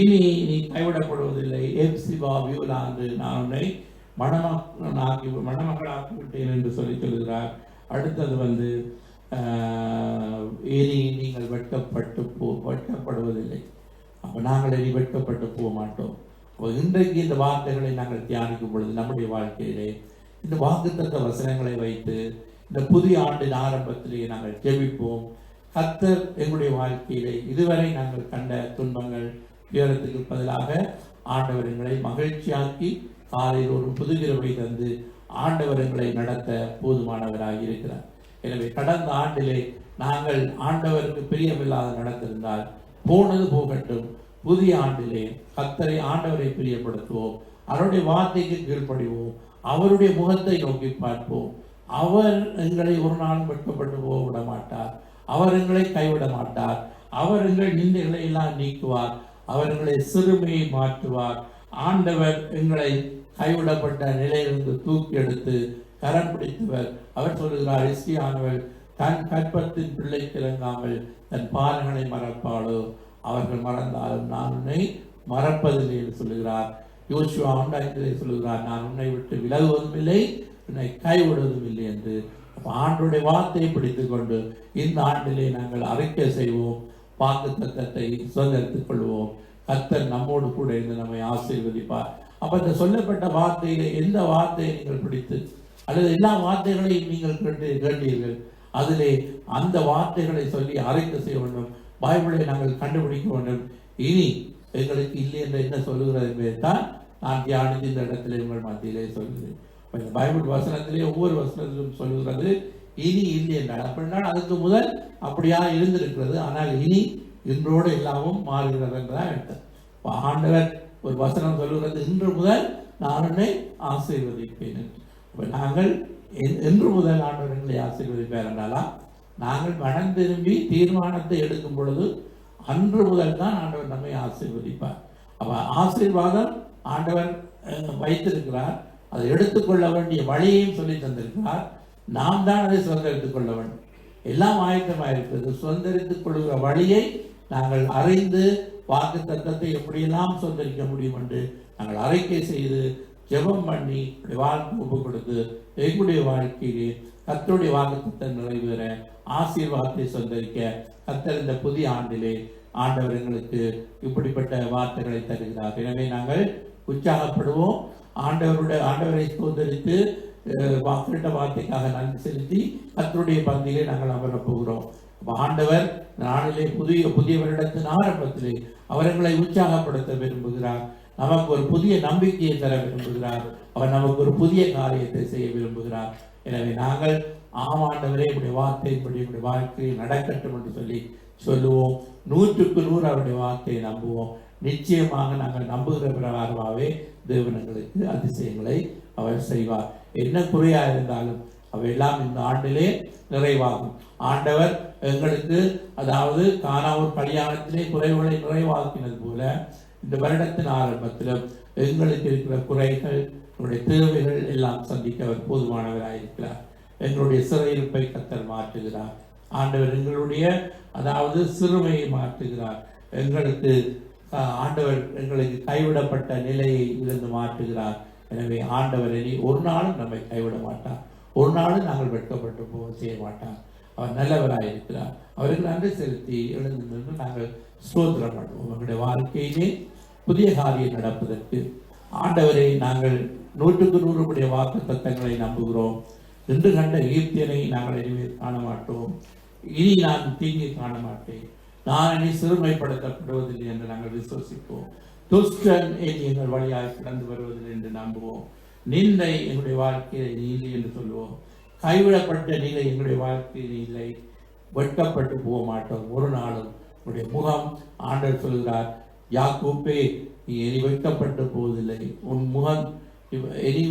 இனி நீ கைவிடப்படுவதில்லை. எப்சிபா வியூலாந்து நான் உன்னை மணமகளாக்கி விட்டேன் என்று சொல்லுகிறார். அடுத்தது இனி நீங்கள் வெட்கப்படுவதில்லை. அப்போ நாங்கள் இனி வெட்கப்பட்டு போக மாட்டோம். இன்றைக்கு இந்த வார்த்தைகளை நாங்கள் தியானிக்கும் பொழுது நம்முடைய வாழ்க்கையிலே இந்த வாக்குத்தத்த வசனங்களை வைத்து இந்த புதிய ஆண்டின் ஆரம்பத்திலேயே நாங்கள் ஜெபிப்போம். கர்த்தர் எங்களுடைய வாழ்க்கையிலே இதுவரை நாங்கள் கண்ட துன்பங்கள் துயரத்துக்கு பதிலாக ஆண்டவர் எங்களை மகிழ்ச்சியாக்கி காலையில் ஒரு புதுகிரவை தந்து ஆண்டவர் எங்களை நடத்த போதுமானவராக இருக்கிறார். எனவே கடந்த ஆண்டிலே நாங்கள் ஆண்டவருக்கு பிரியமில்லாத நடத்திருந்தால் போனது போகட்டும். புதிய ஆண்டிலே கர்த்தரை ஆண்டவரை பிரியப்படுத்துவோம், அவருடைய வார்த்தைக்கு கீழ்ப்படிவோம், அவருடைய முகத்தை நோக்கி பார்ப்போம். அவர் எங்களை ஒரு நாளும் வெட்கப்பட்டு போக விட மாட்டார். அவர் எங்களை கைவிட மாட்டார். அவர் எங்கள் நிந்தைகளை எல்லாம் நீக்குவார். அவர் எங்களை சிறுமையை மாற்றுவார். ஆண்டவர் எங்களை கைவிடப்பட்ட நிலையிலிருந்து தூக்கி எடுத்து கரம் பிடித்தவர். அவர் சொல்லுகிறார், இஸ்தியானவள் தன் கற்பத்தின் பிள்ளைக்கு இறங்காமல் தன் பாலங்களை மறப்பாளோ, அவர்கள் மறந்தாலும் நான் உன்னை மறப்பதில்லை என்று சொல்லுகிறார். யோசுவா 1:5 சொல்லுகிறார், நான் உன்னை விட்டு விலகுவதும் இல்லை, உன்னை கைவிடுவதும் இல்லை என்று. ஆண்டோடைய வார்த்தையை பிடித்துக் கொண்டு இந்த ஆண்டிலே நாங்கள் அறிக்கை செய்வோம், வாக்குத்தத்தத்தை சுதந்திரத்துக் கொள்வோம். கர்த்தர் நம்மோடு கூட இருந்து நம்மை ஆசீர்வதிப்பார். அப்ப இந்த சொல்லப்பட்ட வார்த்தையிலே எந்த வார்த்தையை நீங்கள் பிடித்து அல்லது எல்லா வார்த்தைகளையும் நீங்கள் கேட்டீர்கள், அதிலே அந்த வார்த்தைகளை சொல்லி அறிக்கை செய்ய வேண்டும். பைபிளை நாங்கள் கண்டுபிடிக்க வேண்டும். இனி எங்களுக்கு இல்லை என்று என்ன சொல்லுகிறது என்பதைத்தான் நான் தியானித்து இந்த இடத்திலே உங்கள் மத்தியிலே சொல்கிறேன். இந்த பைபிள் வசனத்திலே ஒவ்வொரு வசனத்திலும் சொல்லுகிறது இனி இல்லை என்றால், அப்படின்னா அதுக்கு முதல் அப்படியா இருந்திருக்கிறது, ஆனால் இனி இன்றோடு எல்லாமும் மாறுகிறது என்றுதான் எடுத்தார். ஆண்டவர் ஒரு வசனம் சொல்லுகிறது, இன்று முதல் நான் உன்னை ஆசீர்வதிப்பேன் என்று. அப்போ நாங்கள் என்று முதல் ஆண்டவர்களை ஆசீர்வதிப்பார் என்றாலா, நாங்கள் மனம் திரும்பி தீர்மானத்தை எடுக்கும் பொழுது அன்று முதல் தான் ஆண்டவர் நம்மை ஆசீர்வதிப்பார். அப்போ ஆசீர்வாதம் ஆண்டவர் வைத்திருக்கிறார், அதை எடுத்துக்கொள்ள வேண்டிய வழியையும் சொல்லி தந்திருக்கிறார். நாம் தான் அதை சுதந்திரித்துக் கொள்ள வேண்டும். எல்லாம் ஆயத்தமாக இருக்கிறது. சுதந்திரித்துக் கொள்கிற வழியை நாங்கள் அறிந்து வாக்கு தத்தத்தை எப்படியெல்லாம் சுதந்திரிக்க முடியும் என்று நாங்கள் அறிக்கை செய்து ஜெபம் பண்ணி வாழ்க்கை ஒப்பு கொடுத்து எங்களுடைய வாழ்க்கையிலே கர்த்தருடைய வாக்கு தத்தம் நிறைவேற ஆசீர்வாதத்தை சுதந்திரிக்க கர்த்தர் இந்த புதிய ஆண்டிலே ஆண்டவர் எங்களுக்கு இப்படிப்பட்ட வார்த்தைகளை தருகிறார். எனவே நாங்கள் உற்சாகப்படுவோம். ஆண்டவரை சுதந்திரித்து வாக்கிட்ட வார்த்தைக்காக நன்றி செலுத்தி கர்த்தருடைய பந்தியிலே நாங்கள் அமரப் போகிறோம். ஆண்டவர் நாளிலே புதிய வருடத்தின் ஆரம்பத்திலே அவர்களை உற்சாகப்படுத்த விரும்புகிறார். நமக்கு ஒரு புதிய நம்பிக்கையை தர விரும்புகிறார். அவர் நமக்கு ஒரு புதிய காரியத்தை செய்ய விரும்புகிறார். எனவே நாங்கள் ஆண்டவரே உடைய வார்த்தையின்படி உடைய வாழ்க்கையை நடக்கட்டும் என்று சொல்லி சொல்லுவோம். 100க்கு 100 அவருடைய வார்த்தையை நம்புவோம். நிச்சயமாக நாங்கள் நம்புகிற பிரகாரமாகவே தேவன் எங்களுக்கு அதிசயங்களை அவர் செய்வார். என்ன குறையா இருந்தாலும் அவையெல்லாம் இந்த ஆண்டிலே நிறைவாகும். ஆண்டவர் எங்களுக்கு, அதாவது கானாவூர் கல்யாணத்திலே குறைவுகளை நிறைவாக்கினது போல இந்த வருடத்தின் ஆரம்பத்திலும் எங்களுக்கு இருக்கிற குறைகள், எங்களுடைய தேவைகள் எல்லாம் சந்திக்க அவர் போதுமானவராயிருக்கிறார். எங்களுடைய சிறையிருப்பை கர்த்தர் மாற்றுகிறார். ஆண்டவர் எங்களுடைய, அதாவது சிறுமையை மாற்றுகிறார். ஆண்டவர் எங்களுக்கு கைவிடப்பட்ட நிலையை இருந்து மாற்றுகிறார். எனவே ஆண்டவர் இனி ஒரு நாளும் நம்மை கைவிட மாட்டார். ஒரு நாளும் நாங்கள் வெட்கப்பட்டு போக செய்ய மாட்டார். அவர் நல்லவராயிருக்கிறார். அவருக்கு நன்றி செலுத்தி எழுந்து நின்று நாங்கள் ஸ்தோத்திரம் பண்ணுவோம். எங்களுடைய வாழ்க்கையிலே புதிய காரியம் நடப்பதற்கு ஆண்டவரை நாங்கள் 100க்கு 100 வாக்கு தத்தங்களை நம்புகிறோம். இன்று கண்ட ஈர்த்தியனை நாங்கள் இனிமே காண மாட்டோம். இனி நான் தீங்கி காண மாட்டேன். நான் இனி சிறுமைப்படுத்தப்படுவதில்லை என்று நாங்கள் விசுவசிப்போம். துஷ்டன் எங்கள் வழியாக கடந்து வருவதில்லை என்று நம்புவோம். நிந்தை எங்களுடைய வாழ்க்கையில் இல்லை என்று சொல்லுவோம். கைவிடப்பட்ட நிலை எங்களுடைய வாழ்க்கையில் இல்லை. வெட்கப்பட்டு போக மாட்டோம் ஒரு நாளும். உடைய முகம், ஆண்டவர் சொல்கிறார், யாக்கோப்பே நீ இனி வெட்கப்பட்டு போவதில்லை. உன் முகம் இனி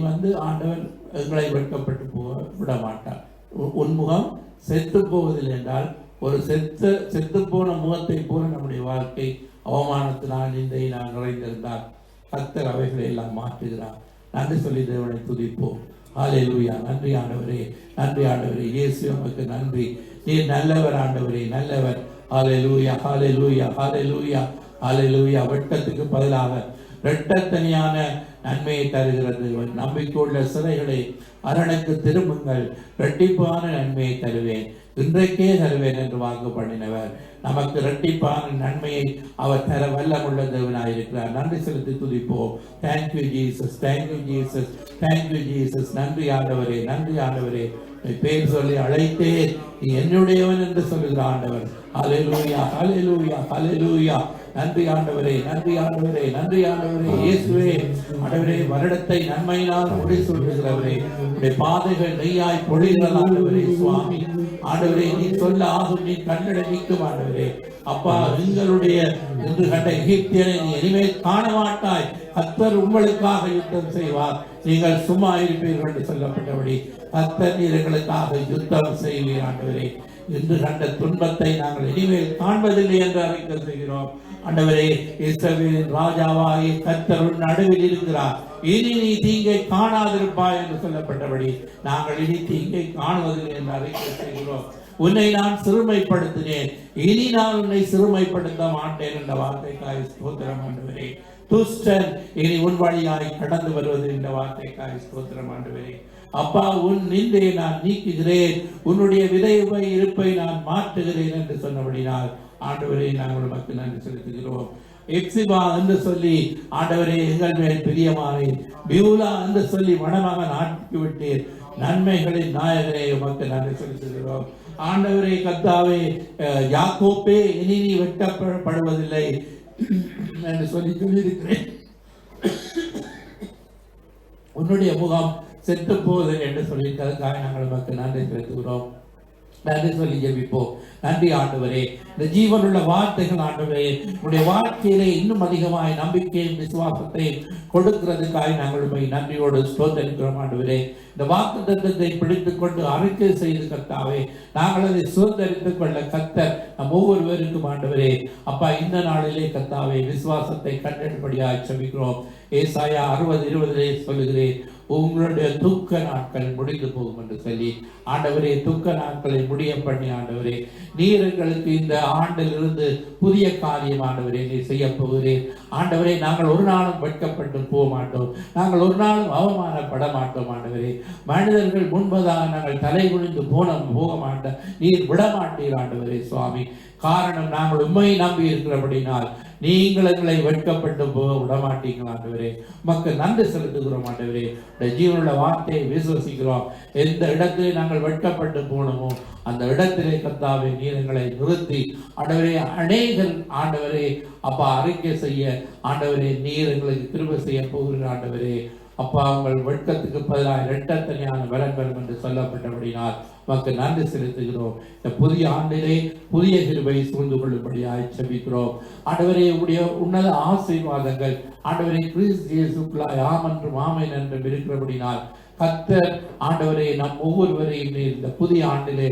ஆண்டவர் எங்களை வெட்கப்பட்டு போக விட மாட்டார். உன் முகம் செத்து போவதில்லை என்றால், ஒரு செத்து போன முகத்தை போல நம்முடைய வாழ்க்கை அவமானத்தினால் நிந்தையினால் நிறைந்திருந்தால் கர்த்தர் அவைகளை எல்லாம் மாற்றுகிறார். நன்றி சொல்லி தேவனை துதிப்போம். ஹல்லேலூயா. நன்றி ஆண்டவரே, நன்றி ஆண்டவரே. இயேசு உமக்கு நன்றி. நீர் நல்லவர் ஆண்டவரே, நல்லவர். ஹல்லேலூயா, ஹல்லேலூயா, ஹல்லேலூயா, ஹல்லேலூயா. வெட்கத்துக்கு பதிலாக இரட்டத்தனியான நன்மையை தருகிறது. நம்பிக்கையுள்ள சிறைகளை அரணுக்கு திரும்புங்கள், இரட்டிப்பான நன்மையை தருவேன், இன்றைக்கே தருவேன் என்று வாக்கு பண்ணினவர் நமக்கு இரட்டிப்பான நன்மையை அவர் தர வல்லமுள்ள தேவனாயிருக்கிறார். நன்றி செலுத்தி துதிப்போம். Thank you Jesus, thank you Jesus, thank you Jesus. நன்றி ஆண்டவரே, நன்றி ஆண்டவரே. பேர் சொல்லி அழைத்தே நீ என்னுடையவன் என்று சொல்லுகிற ஆண்டவர். ஹல்லேலூயா, ஹல்லேலூயா, ஹல்லேலூயா. நன்றி ஆண்டவரே, நன்றி ஆண்டவரே, நன்றி ஆண்டவரே. இயேசுவே ஆண்டவரே, வருடத்தை நன்மையினால் முடி சொல்லுகிறவரே, உடைய பாதைகள் நெய்யாய் பொழிகிற ஆண்டவரே. சுவாமி ஆண்டவரே, நீ சொல்ல ஆகும், நீ கண்ணிட நிற்கும் ஆண்டவரே. அப்பா, எங்களுடைய இன்று கண்ட எகிப்தியனை நீ இனிமேல் காண மாட்டாய். கர்த்தர் உங்களுக்காக யுத்தம் செய்வார், நீங்கள் சும்மா இருப்பீர்கள் என்று சொல்லப்பட்டபடி கர்த்தர் நீர் எங்களுக்காக யுத்தம் செய்வீர் ஆண்டவரே. இன்று கண்ட துன்பத்தை நாங்கள் இனிமேல் காண்பதில்லை என்று அறிக்கை செய்கிறோம் ஆண்டவரே. இஸ்ரவேலின் ராஜாவாகிய கர்த்தர் நடுவில் இருக்கிறார். இனி நீ தீங்கை காணாதிருப்பாய் என்று சொல்லப்பட்டபடி நாங்கள் இனி தீங்கை காணுவதில்லை என்று அறிக்கை செய்கிறோம். உன்னை நான் சிறுமைப்படுத்தினேன், இனி நான் உன்னை சிறுமைப்படுத்த மாட்டேன் என்ற வார்த்தைக்காய் ஸ்தோத்திரம் ஆண்டவரே. துஷ்டன் இனி உன் வழியாய் கடந்து வருவது என்ற வார்த்தைக்காய் ஸ்தோத்திரம் ஆண்டவரே. அப்பா, உன் நிந்தையை நான் நீக்குகிறேன், உன்னுடைய விதைவை இருப்பை நான் மாற்றுகிறேன் என்று சொன்னபடினால் ஆண்டவரே நாங்கள் உமக்கு நன்றி செலுத்துகிறோம். எப்சிபா என்று சொல்லி ஆண்டவரே எங்கள் மேல் பிரியமானே, பியூலா என்று சொல்லி மனமாக நாட்டுக்கு விட்டீர். நன்மைகளின் நாயகரே உமக்கு நன்றி செலுத்துகிறோம். ஆண்டவரே கர்த்தாவே, யாக்கோப்பே இனி நீ வெட்டப்படுவதில்லை என்று சொல்லியிருக்கிறேன். உன்னுடைய முகம் செத்து போகுது என்று சொல்லியிருக்கிறதுக்காக நாங்கள் உமக்கு நன்றி செலுத்துகிறோம். நன்றி சொல்லி ஜெபிப்போம். நன்றி ஆண்டவரே, இந்த ஜீவனுள்ள வார்த்தைகள் ஆண்டவரே உடைய வாழ்க்கையிலே இன்னும் அதிகமாய் நம்பிக்கையும் விசுவாசத்தையும் கொடுக்கிறதுக்காக நாங்கள் உண்மை நன்றியோடு ஸ்தோத்திரிக்கிறோம் ஆண்டவரே. இந்த வாக்குத்தத்தத்தை பிடித்துக் கொண்டு அறிக்கை செய்து கர்த்தாவே நாங்கள் அதை சுதந்திரித்துக் கொள்ள கர்த்தர் நம் ஒவ்வொருவருக்கும் ஆண்டவரே அப்பா இந்த நாளிலே கர்த்தாவே விசுவாசத்தை கண்டெடுப்படியாய் செபிக்கிறோம். ஏசாயா 60:20 சொல்லுகிறேன், உங்களுடைய துக்க நாட்கள் முடிந்து போகும் என்று சொல்லி ஆண்டவரே துக்க நாட்களை முடிய பண்ணி ஆண்டவரே நீர் எங்களுக்கு இந்த ஆண்டிலிருந்து புதிய காரியம் ஆண்டவரே நீர் செய்ய போகிறேன் ஆண்டவரே. நாங்கள் ஒரு நாளும் வெட்கப்பட்டு போக மாட்டோம், நாங்கள் ஒரு நாளும் அவமானப்பட மாட்டோம் ஆண்டவரே. மனிதர்கள் முன்பதாக நாங்கள் தலை குனிந்து போக மாட்டோம், நீர் விட மாட்டீர் ஆண்டவரே சுவாமி. காரணம் நாங்கள் உண்மையை நம்பி இருக்கிறபடினால் நீங்கள் எங்களை வெட்கப்பட்டு போக விடமாட்டீங்களா ஆண்டவரே. மக்கள் நன்றி செலுத்துகிறோம் ஆண்டவரே. ஜீவனுள்ள வார்த்தையை விசுவசிக்கிறோம். எந்த இடத்திலே நாங்கள் வெட்கப்பட்டு போனோமோ அந்த இடத்திலே கர்த்தாவே நீர் எங்களை நிறுத்தி ஆண்டவரே அநேகர் ஆண்டவரே அப்பா அறிக்கை செய்ய ஆண்டவரே நீர் எங்களுக்கு திரும்ப செய்ய போகிற ஆண்டவரே அப்பா உங்கள் வெட்கத்துக்கு பதிலாக இரட்டத்தனையான பலன் வரும் என்று சொல்லப்பட்டபடினால் மக்கள் நன்றி செலுத்துகிறோம். இந்த புதிய ஆண்டிலே புதிய கிருபை சூழ்ந்து கொள்ளும்படியாக செபிக்கிறோம் ஆண்டவரே. உடைய உன்னத ஆசீர்வாதங்கள் ஆண்டவரே கிறிஸ்து இயேசுக்குள்ளாய் ஆம் என்றும் ஆமென் என்றும் இருக்கிறபடினால் கர்த்தர் ஆண்டவரே நம் ஒவ்வொருவரையும் இந்த புதிய ஆண்டிலே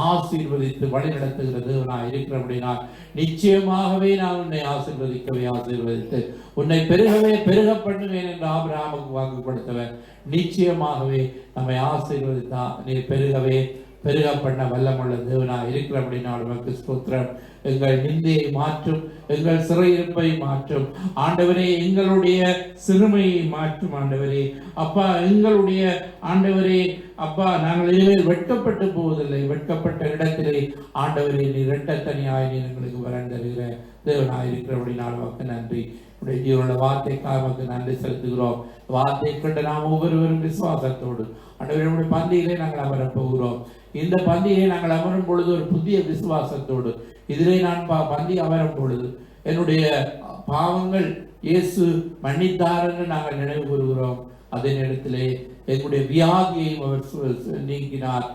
ஆசீர்வதித்து வழி நடத்துகிறது நான் இருக்கிறபடினால் நிச்சயமாகவே நான் உன்னை ஆசீர்வதித்து உன்னை பெருகவே பெருக பண்ணுவேன் என்று ஆபிரகாமுக்கு வாக்கு கொடுத்தவர். நிச்சயமாகவே நம்மை ஆசீர்வதித்தா நீ பெருகவே பெருக பண்ண வல்லமுள்ள தேவனாய் இருக்கிறபடினால் உமக்கு ஸ்தோத்திரம். எங்கள் நிந்தையை மாற்றும், எங்கள் சிறையிருப்பை மாற்றும் ஆண்டவரே, எங்களுடைய சிறுமையை மாற்றும் ஆண்டவரே அப்பா. எங்களுடைய ஆண்டவரே அப்பா நாங்கள் இனிமேல் வெட்கப்பட்டு போவதில்லை, வெட்கப்பட்ட இடத்திலே ஆண்டவரே நீ இரட்டத்தனியாய் நீ எங்களுக்கு வரன் தருகிற தேவனாய் இருக்கிறபடினால் உமக்கு நன்றி. உடைய வார்த்தைக்காக நமக்கு நன்றி செலுத்துகிறோம். வார்த்தை கொண்டு நாம் ஒவ்வொருவரும் விசுவாசத்தோடு ஆண்டவருடைய பந்தியிலே நாங்கள் அமரப் போகிறோம். இந்த பந்தியை நாங்கள் அமரும் பொழுது ஒரு புதிய விசுவாசத்தோடு இதிலே நான் பந்தி அமரும் பொழுது என்னுடைய பாவங்கள் இயேசு மன்னித்தார் என்று நாங்கள் நினைவு கூறுகிறோம். அதே நேரத்திலே எங்களுடைய வியாதியையும் அவர் நீக்கினார்.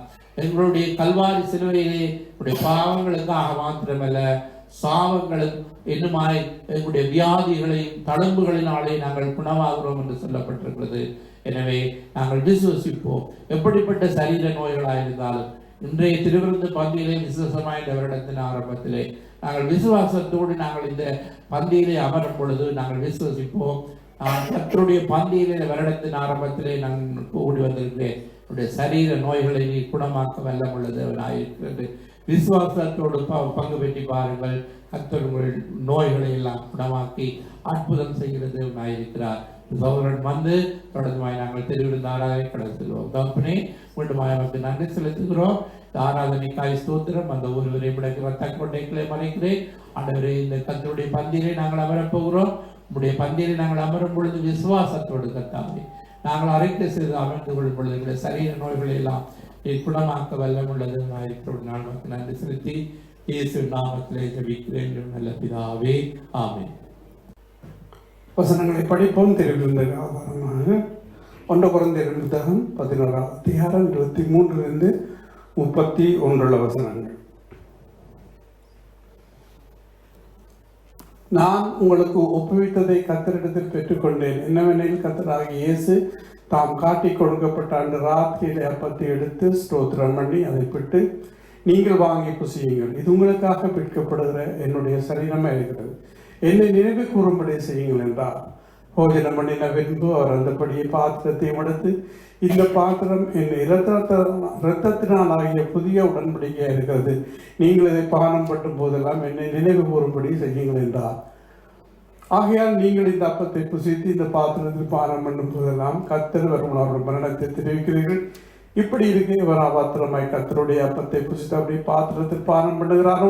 எங்களுடைய கல்வாரி சிலுவையிலே என்னுடைய பாவங்களுக்காக மாத்திரமல்ல சாவங்களும் என்னுமாய் எங்களுடைய வியாதிகளையும் தழும்புகளினாலே நாங்கள் குணமாகிறோம் என்று சொல்லப்பட்டிருக்கிறது. எனவே நாங்கள் விசுவசிப்போம். எப்படிப்பட்ட சரீர நோய்களாக இருந்தாலும் இன்றைய திருவிருந்து பந்தியிலே விசேஷமாய் இந்த வருடத்தின் ஆரம்பத்திலே நாங்கள் விசுவாசத்தோடு நாங்கள் இந்த பந்தியிலே அமரும் பொழுது நாங்கள் விசுவசிப்போம். நான் கர்த்தருடைய பந்தியிலே வருடத்தின் ஆரம்பத்திலே நான் கூடி வந்திருக்கிறேன். என்னுடைய சரீர நோய்களை நீ குணமாக்க வல்லமுள்ளது இருக்கிறது. விசுவாசத்தோடு பங்கு பெற்றி பாருங்கள். கர்த்தர் உங்கள் நோய்களை எல்லாம் குணமாக்கி அற்புதம் செய்கிறது இருக்கிறார். சகோதரன் வந்து தொடர்ந்துமாய் நாங்கள் தெரிவித்தாராக கடத்துகிறோம். தகப்பனே மீண்டுமாய் நமக்கு நன்றி செலுத்துகிறோம். இந்த ஆராதனைக்காய் ஸ்தோத்திரம். அந்த ஒருவரை விடக்கிற தக்கொண்டைகளை மறைக்கிறேன் ஆண்டவரே. இந்த கர்த்தருடைய பந்தியிலே நாங்கள் அமரப்போகிறோம். உடைய பந்தியிலே நாங்கள் அமரும் பொழுது விசுவாசத்தோடு கர்த்தாவே நாங்கள் அறிக்கை செய்து அமர்ந்து கொள்ளும் பொழுது எங்களுடைய சரீர நோய்களை எல்லாம் குணமாக்க வல்லம் உள்ளது நான் நமக்கு நன்றி செலுத்தி இயேசு நாமத்திலே ஜெபிக்கிறேன் நல்ல பிதாவே, ஆமென். வசனங்களை படிப்போம். தெரிவிந்த ஆதாரமாக 1 கொரிந்தியர் புத்தகம் 11ஆம் அதிகாரம் 23 31 வசனங்கள். நான் உங்களுக்கு ஒப்புவித்ததை கர்த்தரிடத்தில் பெற்றுக்கொண்டேன். என்னவெனில் கர்த்தராகிய இயேசு தாம் காட்டி கொடுக்கப்பட்ட அன்று ராத்திரியிலே அப்பத்தை எடுத்து ஸ்தோத்திரம் பண்ணி அதை பிட்டு, நீங்கள் வாங்கி புசியுங்கள், இது உங்களுக்காக பிற்கப்படுகிற என்னுடைய சரீரமே இருக்கிறது, என்னை நினைவு கூறும்படி செய்யுங்கள் என்றார். போஜனம் பண்ணின பின்பு அவர் அந்தபடியே பாத்திரத்தையும் எடுத்து, இந்த பாத்திரம் என் இரத்தத்தினால் ஆகிய புதிய உடன்படிக்கையா இருக்கிறது, நீங்கள் இதை பானம் பட்டும் போதெல்லாம் என்னை நினைவு கூறும்படி செய்யுங்கள் என்றார். ஆகையால் நீங்கள் இந்த அப்பத்தை புசித்து இந்த பாத்திரத்தில் பானம் பண்ணும் போதெல்லாம் கர்த்தர் வரும் அவர்கள் மரணத்தை தெரிவிக்கிறீர்கள். இப்படி இருக்க இவர் பாத்திரமாய் கர்த்தருடைய அப்பத்தை புசித்து அப்படி பாத்திரத்தில் பானம் பண்ணுகிறாரோ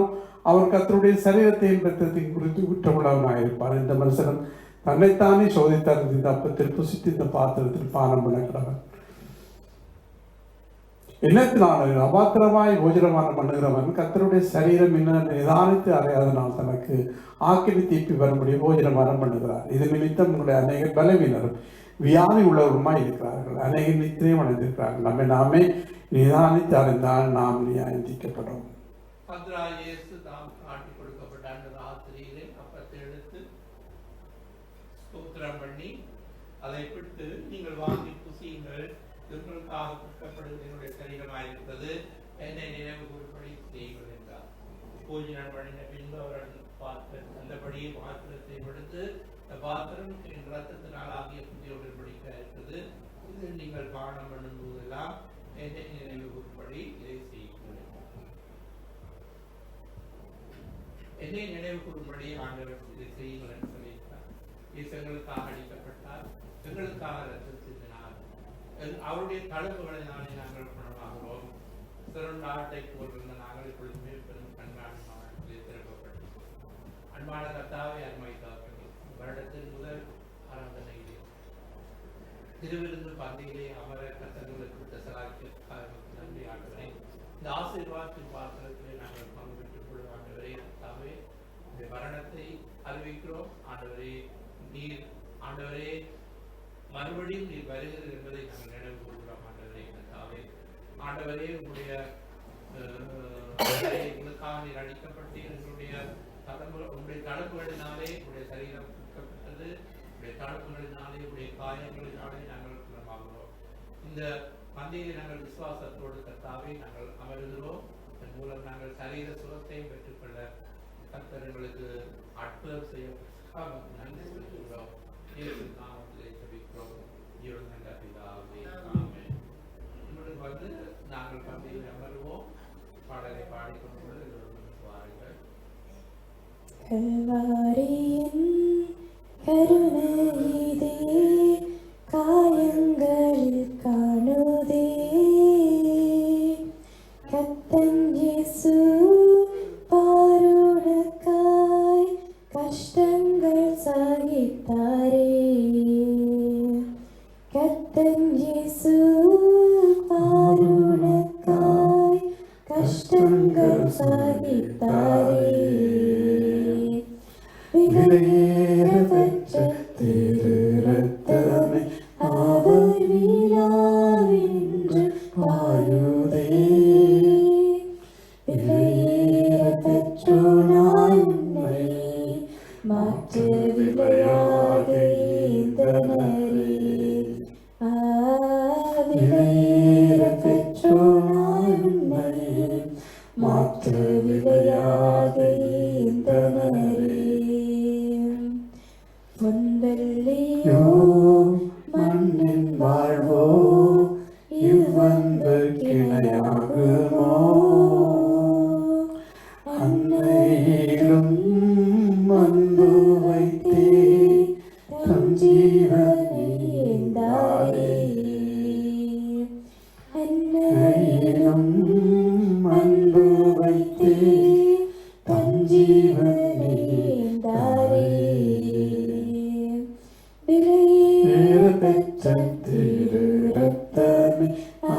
அவர் கர்த்தருடைய சரீரத்தையும் இரத்தத்தையும் குறித்து குற்றமுள்ளவனாயிருப்பார். இந்த மனுஷனும் தன்னைத்தானே சோதித்தார். இந்த அப்பத்தில் புசித்து இந்த பாத்திரத்தில் பானம் பண்ணுகிறவன் என்னத்தினால அபாத்திரமாய் போஜனமானம் பண்ணுகிறவன் கர்த்தருடைய சரீரம் என்ன நிதானித்து அறையாதனால் தனக்கு ஆக்கினி தீப்பி வரும்படி போஜனமானம் பண்ணுகிறார். இது நிமித்தம் உங்களுடைய அநேக பலவீனரும் வியாதி உள்ளவருமாய் இருக்கிறார்கள், அநேக நித்திரையும் அடைந்திருக்கிறார்கள். நாமே நிதானித்து அறிந்தால் நாம் நியாயந்திக்கப்படும். கர்த்தராகிய இயேசு தாம் காட்டிக் கொடுக்கப்பட்ட அந்த ராத்திரியிலே அப்பத்தை எடுத்து ஸ்தோத்திரம் பண்ணி அதை பிடித்து நீங்கள் வாங்கி புசியுங்கள், உங்களுக்காக கொடுக்கப்படுவது என்னுடைய சரீரமாயிருக்கிறது, என்னை நினைவு கூறும்படி செய்யுங்கள் என்றார். பூஜை பண்ணின பின்பு அவர்கள் நல்லபடியே பாத்திரத்தை எடுத்து இந்த பாத்திரம் என் ரத்தத்தினால் ஆகிய புதிய உடன்படிக்கை இருக்கிறது, இது நீங்கள் பானம் பண்ணும் போதெல்லாம் என்னை நினைவு கூறும்படி இதை செய்யுங்கள். என்னை நினைவு கூறும்படி ஆண்டவர் இதை செய்யுங்கள் என்று சொல்லியிருக்கிறார். எங்களுக்காக அளிக்கப்பட்டார், எங்களுக்காக ரத்தம் சிந்தினார், அவருடைய தழும்புகளினாலே நாங்கள் குணமாகிறோம். சிறந்த ஆட்டை போல் நாங்கள் இப்பொழுதுமே பெரும் கண்காணி மாவட்டத்திலே திறக்கப்பட்டிருக்கிறோம். அன்பான கர்த்தாவே, அருமைத்தார்கள், வருடத்தின் முதல் ஆராதனையிலே திருவிருந்து பந்தியிலே அமர கர்த்தர்களுக்கு கொடுத்த சலாக்கிற்காக நன்றி ஆண்டவரே. இந்த ஆசீர்வாதத்தின் பாத்திரத்திலே நாங்கள் பங்கு பெற்றுக் கொள்ளும் ஆண்டவரே. கர்த்தாவே, இந்த மரணத்தை அறிவிக்கிறோம் ஆண்டவரே. நீர் ஆண்டவரே மறுபடியும் நீர் வருகிறது என்பதை நாங்கள் நினைவு கூறுகிறோம் ஆண்டவரே. கர்த்தாவே, ஆண்டவரே, உங்களுடைய எங்களுக்காக நீர் அளிக்கப்பட்டு எங்களுடைய தடுப்புகளினாலே உடைய சரீரம் கொடுக்கப்பட்டது, உடைய தடுப்புகளினாலே உடைய காயங்களினாலே நாங்கள் குணமாகிறோம். இந்த மந்தியில் நாங்கள் விசுவாசத்தோடு கர்த்தாவே நாங்கள் அமர்கிறோம். இதன் மூலம் நாங்கள் சரீர சுகத்தையும் பெற்றுக்கொள்ள கர்த்தர் எங்களுக்கு அற்புதம் செய்ய நன்றி செலுத்துகிறோம். இயேசு நாமத்திலே ஜெபிக்கிறோம். ஜீவன் நல்ல பிதாவே, ஆமென். உங்களுக்கு வந்து நாங்கள் பந்தியில் அமர்வோம். பாடலை பாடிக்கொண்டு வாருங்கள். கல்வாரியின் கருணையிதே காயங்களில் காணுதே, கர்த்தன் இயேசு பாருணக்காய் கஷ்டங்கள் சகித்தாரே, கர்த்தன் இயேசு பாருணக்காய் கஷ்டங்கள் சகித்தாரே, விலையேறப்பெற்ற திரு ரத்தமே அவர் விழாவென்று பாடுதே, விலையேறப்பெற்றோனாய் உன்னை மாற்ற விலையாக ஈந்தனரே, விலையேறப்பெற்றோனாய் உன்னை மாற்ற விலையாக ஈந்தனரே. பொன்வெள்ளியோ மண்ணின் வாழ்வோ இவ்வன்பு கிணையாகுமோ, அன்னையிலும் அன்பு வைத்தே தம் ஜீவனை ஏந்தாரே, அன்னையிலும் அன்பு வைத்தே தம் ஜீவனை ஏந்தாரே, விலையேறப்பெற்ற திரு ரத்தமே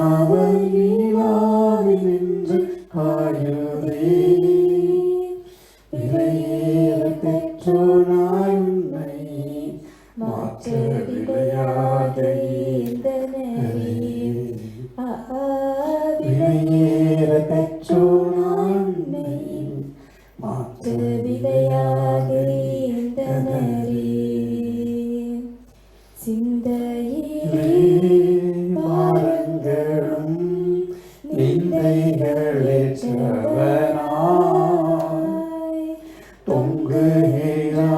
அவர் விழாவினின்று பாடுதே, விலையேறப்பெற்றோனாய் உன்னை மாற்ற விலையாக ஈந்தனரே, விலையேறப்பெற்றோனாய் உன்னை மாற்ற விலையாக ஈந்தனரே. சிந்தையிலே பாரங்களும் நிந்தைகளேற்றவனாய் தொங்குகிறா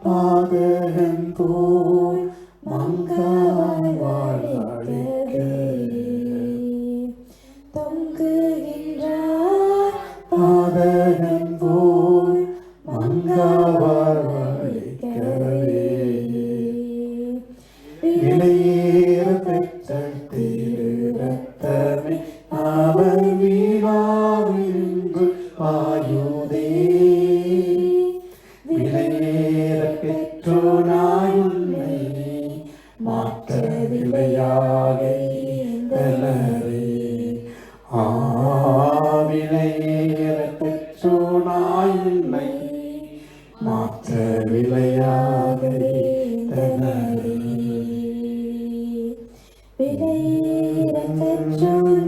பாதகன் போல் மங்காய் வாழ்வழிக்கே, தொங்குகின்றார் பாதகன் போல் மங்காய் வாழ்வழிக்கவே, விலையேறப்பெற்ற திரு ரத்தமே அவர் விழாவினின்று பாயுதே, விலையேறப்பெற்றோனாய் உன்னை மாற்ற விலையாக ஈந்தனரே, விலையேறப்பெற்றோனாய் உன்னை மாற்ற விலையாக ஈந்தனரே, விலையேறப்பெற்றோனாய்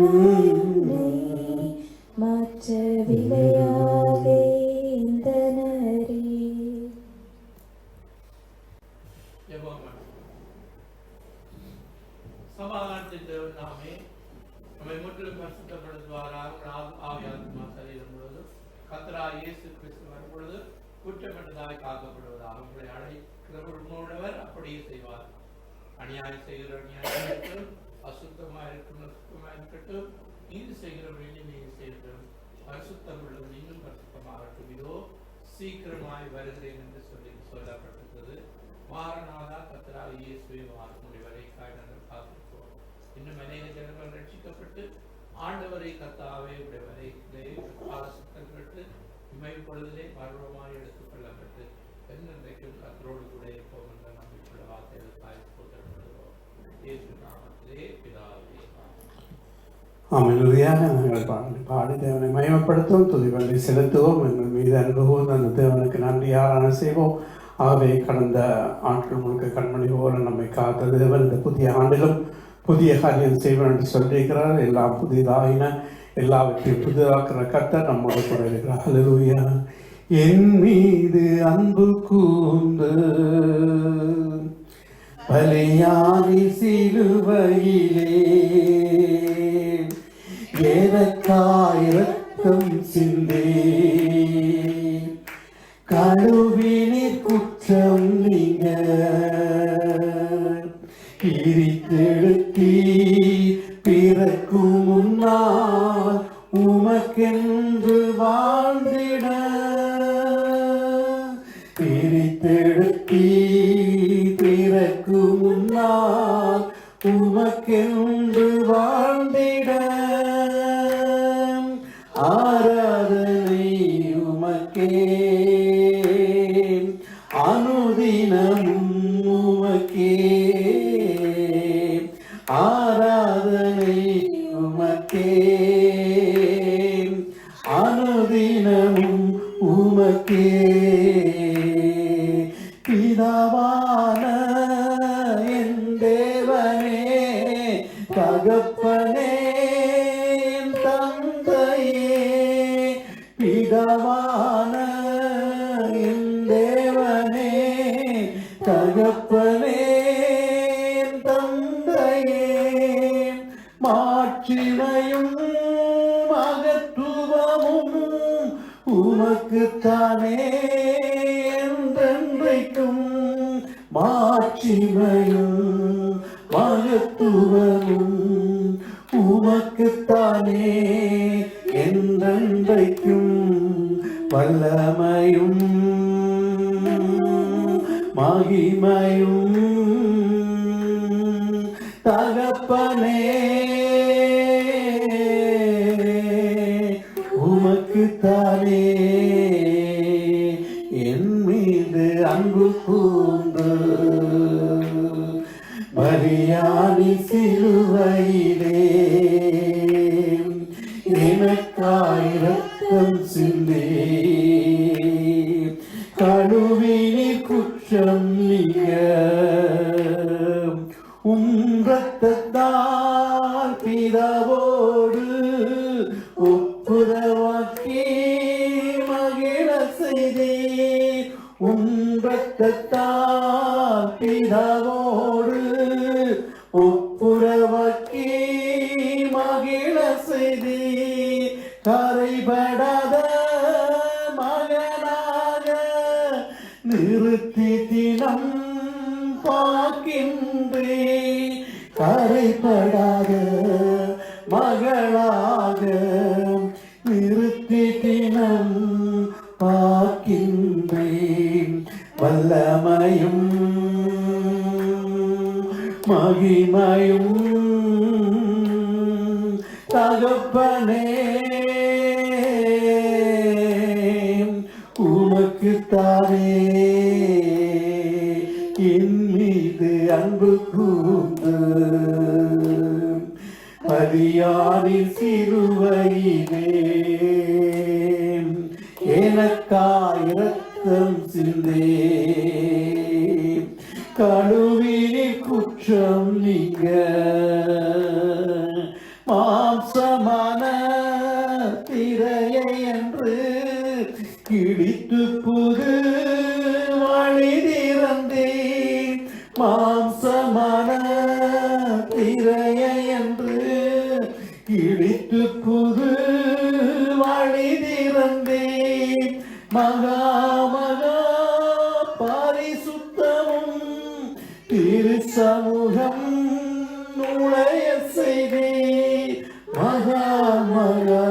மாற்ற விலையாக ஈந்தனரே. சமாதானத்தின் தேவன் நாமே நம்மை முற்றிலும் பரிசுத்தப்படுத்துவாராக. ஆவியாத்மா சரீரம் முழுவதும் கர்த்தராகிய இயேசு கிறிஸ்து வரும் பொழுது குற்றமற்றதாய் காக்கப்படுவதாக உங்களை அழைக்கிறவர் அப்படியே செய்வார். அநியாயம் செய்கிற அநியாயம் இருக்கட்டும், அசுத்தமாக இருக்கட்டும் அசுத்தமாக இருக்கட்டும், நீதி செய்கிறவர்கள் நீதி செய்யட்டும், பரிசுத்தம் உள்ளவர் இன்னும் பரிசுத்தமாகட்டும். இதோ சீக்கிரமாய் வருகிறேன் என்று சொல்லப்பட்டிருக்கிறது. மாறனாதா கர்த்தராகிய இயேசுவை மாறக்கூடிய வரைக்காய் நாங்கள் காத்திருக்கிறோம். இன்னும் அநேக ஜனங்கள் ரட்சிக்கப்பட்டு ஆண்டவரை கர்த்தாவே உடையவரை ஆலோசனை பெற்று இமைப்பொழுதிலே மர்வமாய் எடுத்துக் கொள்ளப்பட்டு என்னென்றைக்கும் கர்த்தரோடு கூட இருப்போம் என்ற நம்பிக்கையுள்ள வார்த்தைகளுக்காய் போதப்படுகிறோம். இயேசு நாமத்திலே பிதாவே. அமைதியாக நாங்கள் பாடி தேவனை மயமப்படுத்துவோம், துதிகளை செலுத்துவோம், எங்கள் மீது அன்பு கூர்ந்த அந்த தேவனுக்கு நன்றி ஆராதனை செய்வோம். ஆகவே கடந்த ஆட்கள் முழுக்க கண்மணி போல நம்மை காத்த தேவன் இந்த புதிய ஆண்டிலும் புதிய காரியம் செய்வோம் என்று சொல்லியிருக்கிறார். எல்லாம் புதிதாயின எல்லாவற்றையும் புதிதாக்குற கர்த்தர் நம்மோடு கூட இருக்கிறார். ஹல்லேலூயா. என் மீது அன்பு கூர்ந்து பலியானி சிலுவையிலே எனக்காய் இரத்தம் சிந்தே கழுவினீர் குற்றம் நீங்க பிரித்தெடுத்தீ பிறக்கும் முன்னால் உமக்கென்று வாழ்ந்திட பிரித்தெடுத்தீ பிறக்கும் முன்னால் உமக்கென்று வாழ்ந்திட ஆராதனை உமக்கே அனுதினமும் உமக்கே ஆராதனை உமக்கே அனுதினமும் உமக்கே பிதாவான என் தேவனே தகப்பனே என் தந்தையே பிதாவான என் தேவனே தகப்பனே என் தந்தையே மாட்சிமையும் மகத்துவமும் உமக்குத்தானே என்றென்றைக்கும் மாட்சிமையும் மகத்துவமும் உமக்குத்தானே என்றென்றைக்கும் வல்லமையும் மகிமையும் தகப்பனே உமக்குத்தானே என் மீது அன்பு கூர்ந்து மரியாதை சிலுவையிலே எனக்காய் இரத்தம் சிந்தே கழுவினீர் குற்றம் நீங்க இரத்தத்தால் பிதாவோடு ஒப்புரவாக்கி மகிழ செய்தீர் இரத்தத்தால் பிதாவோடு ஒப்புரவாக்கி மகிழ செய்தீர் கரைபடாத மகனாக நிறுத்தி தினம் பார்க்கின்றே கரைபடாத மகளாக நிறுத்தி தினம் பார்க்கின்றேன் வல்லமையும் மகிமையும் தகப்பனே உமக்குத்தானே என் மீது அன்பு கூர்ந்து பலியானின் சிலுவையிலே எனக்காய் இரத்தம் சிந்தே கழுவினீர் குற்றம் நீங்க மாம்சமான திரையை கிழித்து புது வழி திறந்தேன் மாம்சமான திரையை என்று கிழித்து புது வழி திறந்தேன் மகா மகா பரிசுத்தமும் திரு சமூகம் நுழைய செய்தே மகா மகா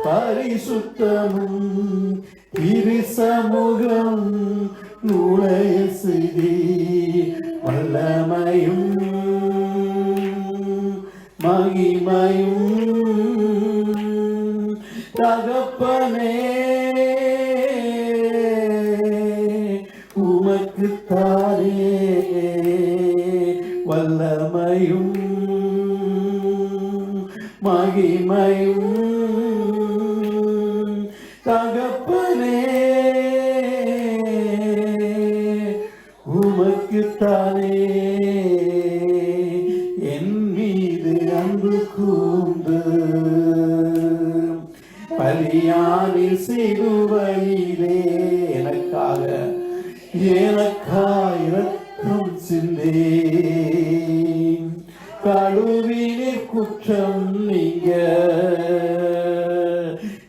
பரிசுத்தமும் திரு சமூகம் நுழைய செய்தே வல்லமையும் மகிமையும் தகப்பனே உமக்குத்தானே வல்லமையும் மகிமையும் தகப்பனே உமக்குத்தானே என் மீது அன்பு கூர்ந்து பலியானி சிலுவையிலே எனக்காக இரத்தம் சிந்தேன் கழுவினிற் குற்றம் நீங்க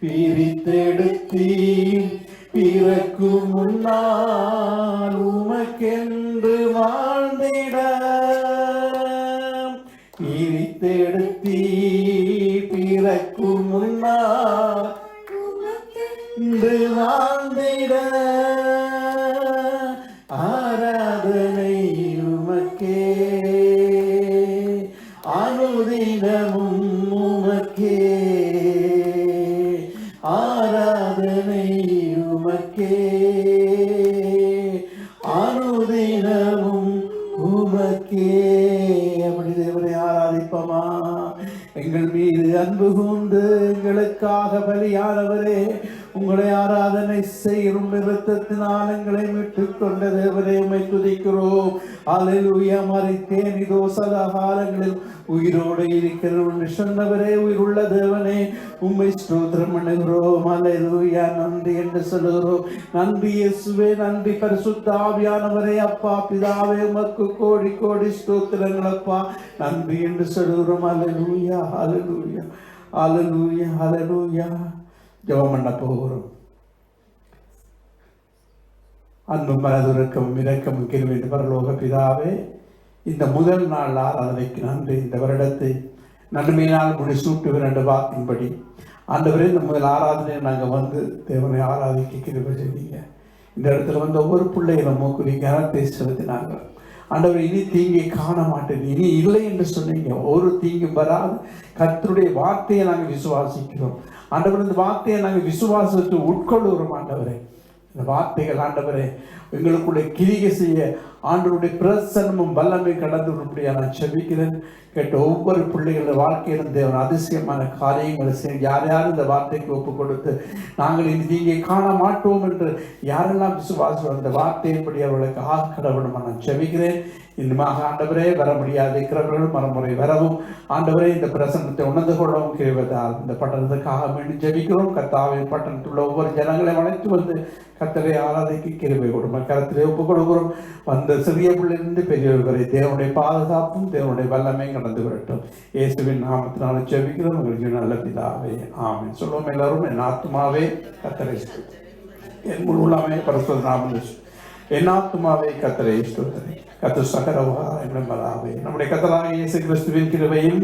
பிரித்தெடுத்தீன் பிறக்கும் முன்னால் உமக்கென்று வாழ்ந்திட பிரித்தெடுத்தீ பிறக்கும் முன்னால் உமக்கென்று வாழ்ந்திட ஆராதனை உமக்கே அனுதினமும் உமக்கே ஆராதனை உமக்கே அனுதினமும் உமக்கே. அப்படி தேவனை ஆராதிப்போமா? எங்கள் மீது அன்பு கூர்ந்து எங்களுக்காக பலியானவரே, உங்களை ஆராதனை செய்யும் நிறுத்தத்தினால் எங்களை மீட்டுக் கொண்ட தேவரே உம்மை துதிக்கிறோம். அல்லேலூயா. மரித்தேன், இதோ சதா காலங்களில் உயிரோடு இருக்கிறோம் என்று சொன்னவரே, உயிருள்ள தேவனே உம்மை ஸ்தோத்திரம் பண்ணுகிறோம். அல்லேலூயா. நன்றி என்று சொல்லுகிறோம். நன்றி இயேசுவே, நன்றி பரிசுத்த ஆவியானவரே. அப்பா பிதாவே, உமக்கு கோடி கோடி ஸ்தோத்திரங்கள் அப்பா. நன்றி என்று சொல்லுகிறோம். அல்லேலூயா, அல்லேலூயா, அல்லேலூயா, அல்லேலூயா. ஜெபம் பண்ண போகிறோம். அன்பும் மனதுருக்கமும் இரக்கமும் கிருபையும் பரலோக பிதாவே, இந்த முதல் நாள் ஆராதனைக்கு நன்றி. இந்த வருடத்தை நன்மையினால் முடிசூட்டுகிற ரெண்டு வாக்கின்படி ஆண்டவரே, இந்த முதல் ஆராதனையை நாங்கள் வந்து தேவனை ஆராதிக்க கிருபை செய்தீங்க. இந்த இடத்துல வந்து ஒவ்வொரு பிள்ளைகளும் மூக்குறி கனத்தை செலுத்தினாங்க. ஆண்டவர், இனி தீங்கை காண மாட்டேன், இனி இல்லை என்று சொன்னீங்க. ஒரு தீங்கும் வராது. கர்த்தருடைய வார்த்தையை நாங்கள் விசுவாசிக்கிறோம். ஆண்டவர், இந்த வார்த்தையை நாங்கள் விசுவாசத்தை உட்கொள்ளுகிறோம். ஆண்டவரே, இந்த வார்த்தைகள் ஆண்டவரே எங்களுக்குள்ளே கிரிகை செய்ய ஆண்டவருடைய பிரசன்னமும் வல்லமை கடந்து வரும்படியா நான் செபிக்கிறேன். கேட்ட ஒவ்வொரு பிள்ளைகளோட வாழ்க்கையிலும் தேவன் அதிசயமான காரியங்களை செய்ய, யார் யார் இந்த வார்த்தைக்கு ஒப்பு கொடுத்து நாங்கள் இந்த தீங்கை காண மாட்டோம் என்று யாரெல்லாம் விசுவாசம் அந்த வார்த்தையின்படி அவர்களுக்கு கடவுளும் நான் செபிக்கிறேன். இன்னுமாக ஆண்டவரே, வர முடியாது இருக்கிறவர்களும் மறுமுறை வரவும் ஆண்டவரே இந்த பிரசன்னத்தை உணர்ந்து கொள்ளவும் கிருபையால் இந்த பட்டணத்துக்காக மீண்டும் ஜெபிக்கிறோம். கர்த்தாவின் பட்டணத்தில் உள்ள ஒவ்வொரு ஜனங்களையும் அழைத்து வந்து கர்த்தரை ஆராதிக்க கிருபை கொடுங்க. கருத்திலே ஒப்பு கொடுக்கிறோம். வந்த சிறிய பிள்ளையிலிருந்து பெரியவர் வரை தேவனுடைய பாதுகாப்பும் தேவனுடைய வல்லமையும் கடந்து வரட்டும். இயேசுவின் நாமத்தினால ஜெபிக்கிறோம். உங்களுக்கு நல்ல பிதாவே, ஆமென். சொல்லுவோம் எல்லாரும். என் ஆத்துமாவே கர்த்தரை ஸ்தோத்திரி, என் முழு உள்ளமே பரிசுத்த நாமத்தை என் ஆத்துமாவே கர்த்தரை ஸ்தோத்திரி. கர்த்தர் சகல உபகாரங்களும் நம்முடைய கர்த்தராகிய இயேசு கிறிஸ்துவின் கிருபையும்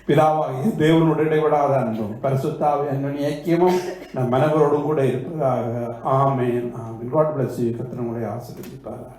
பிதாவாகிய தேவனுடைய இடைவிடாத அன்பும் பரிசுத்தாவின் அன்பின் ஐக்கியமும் நம் மனவரோடும் கூட இருப்பதாக. ஆமென், ஆமென். God bless you. கர்த்தர் உங்களை ஆசீர்வதிப்பாராக.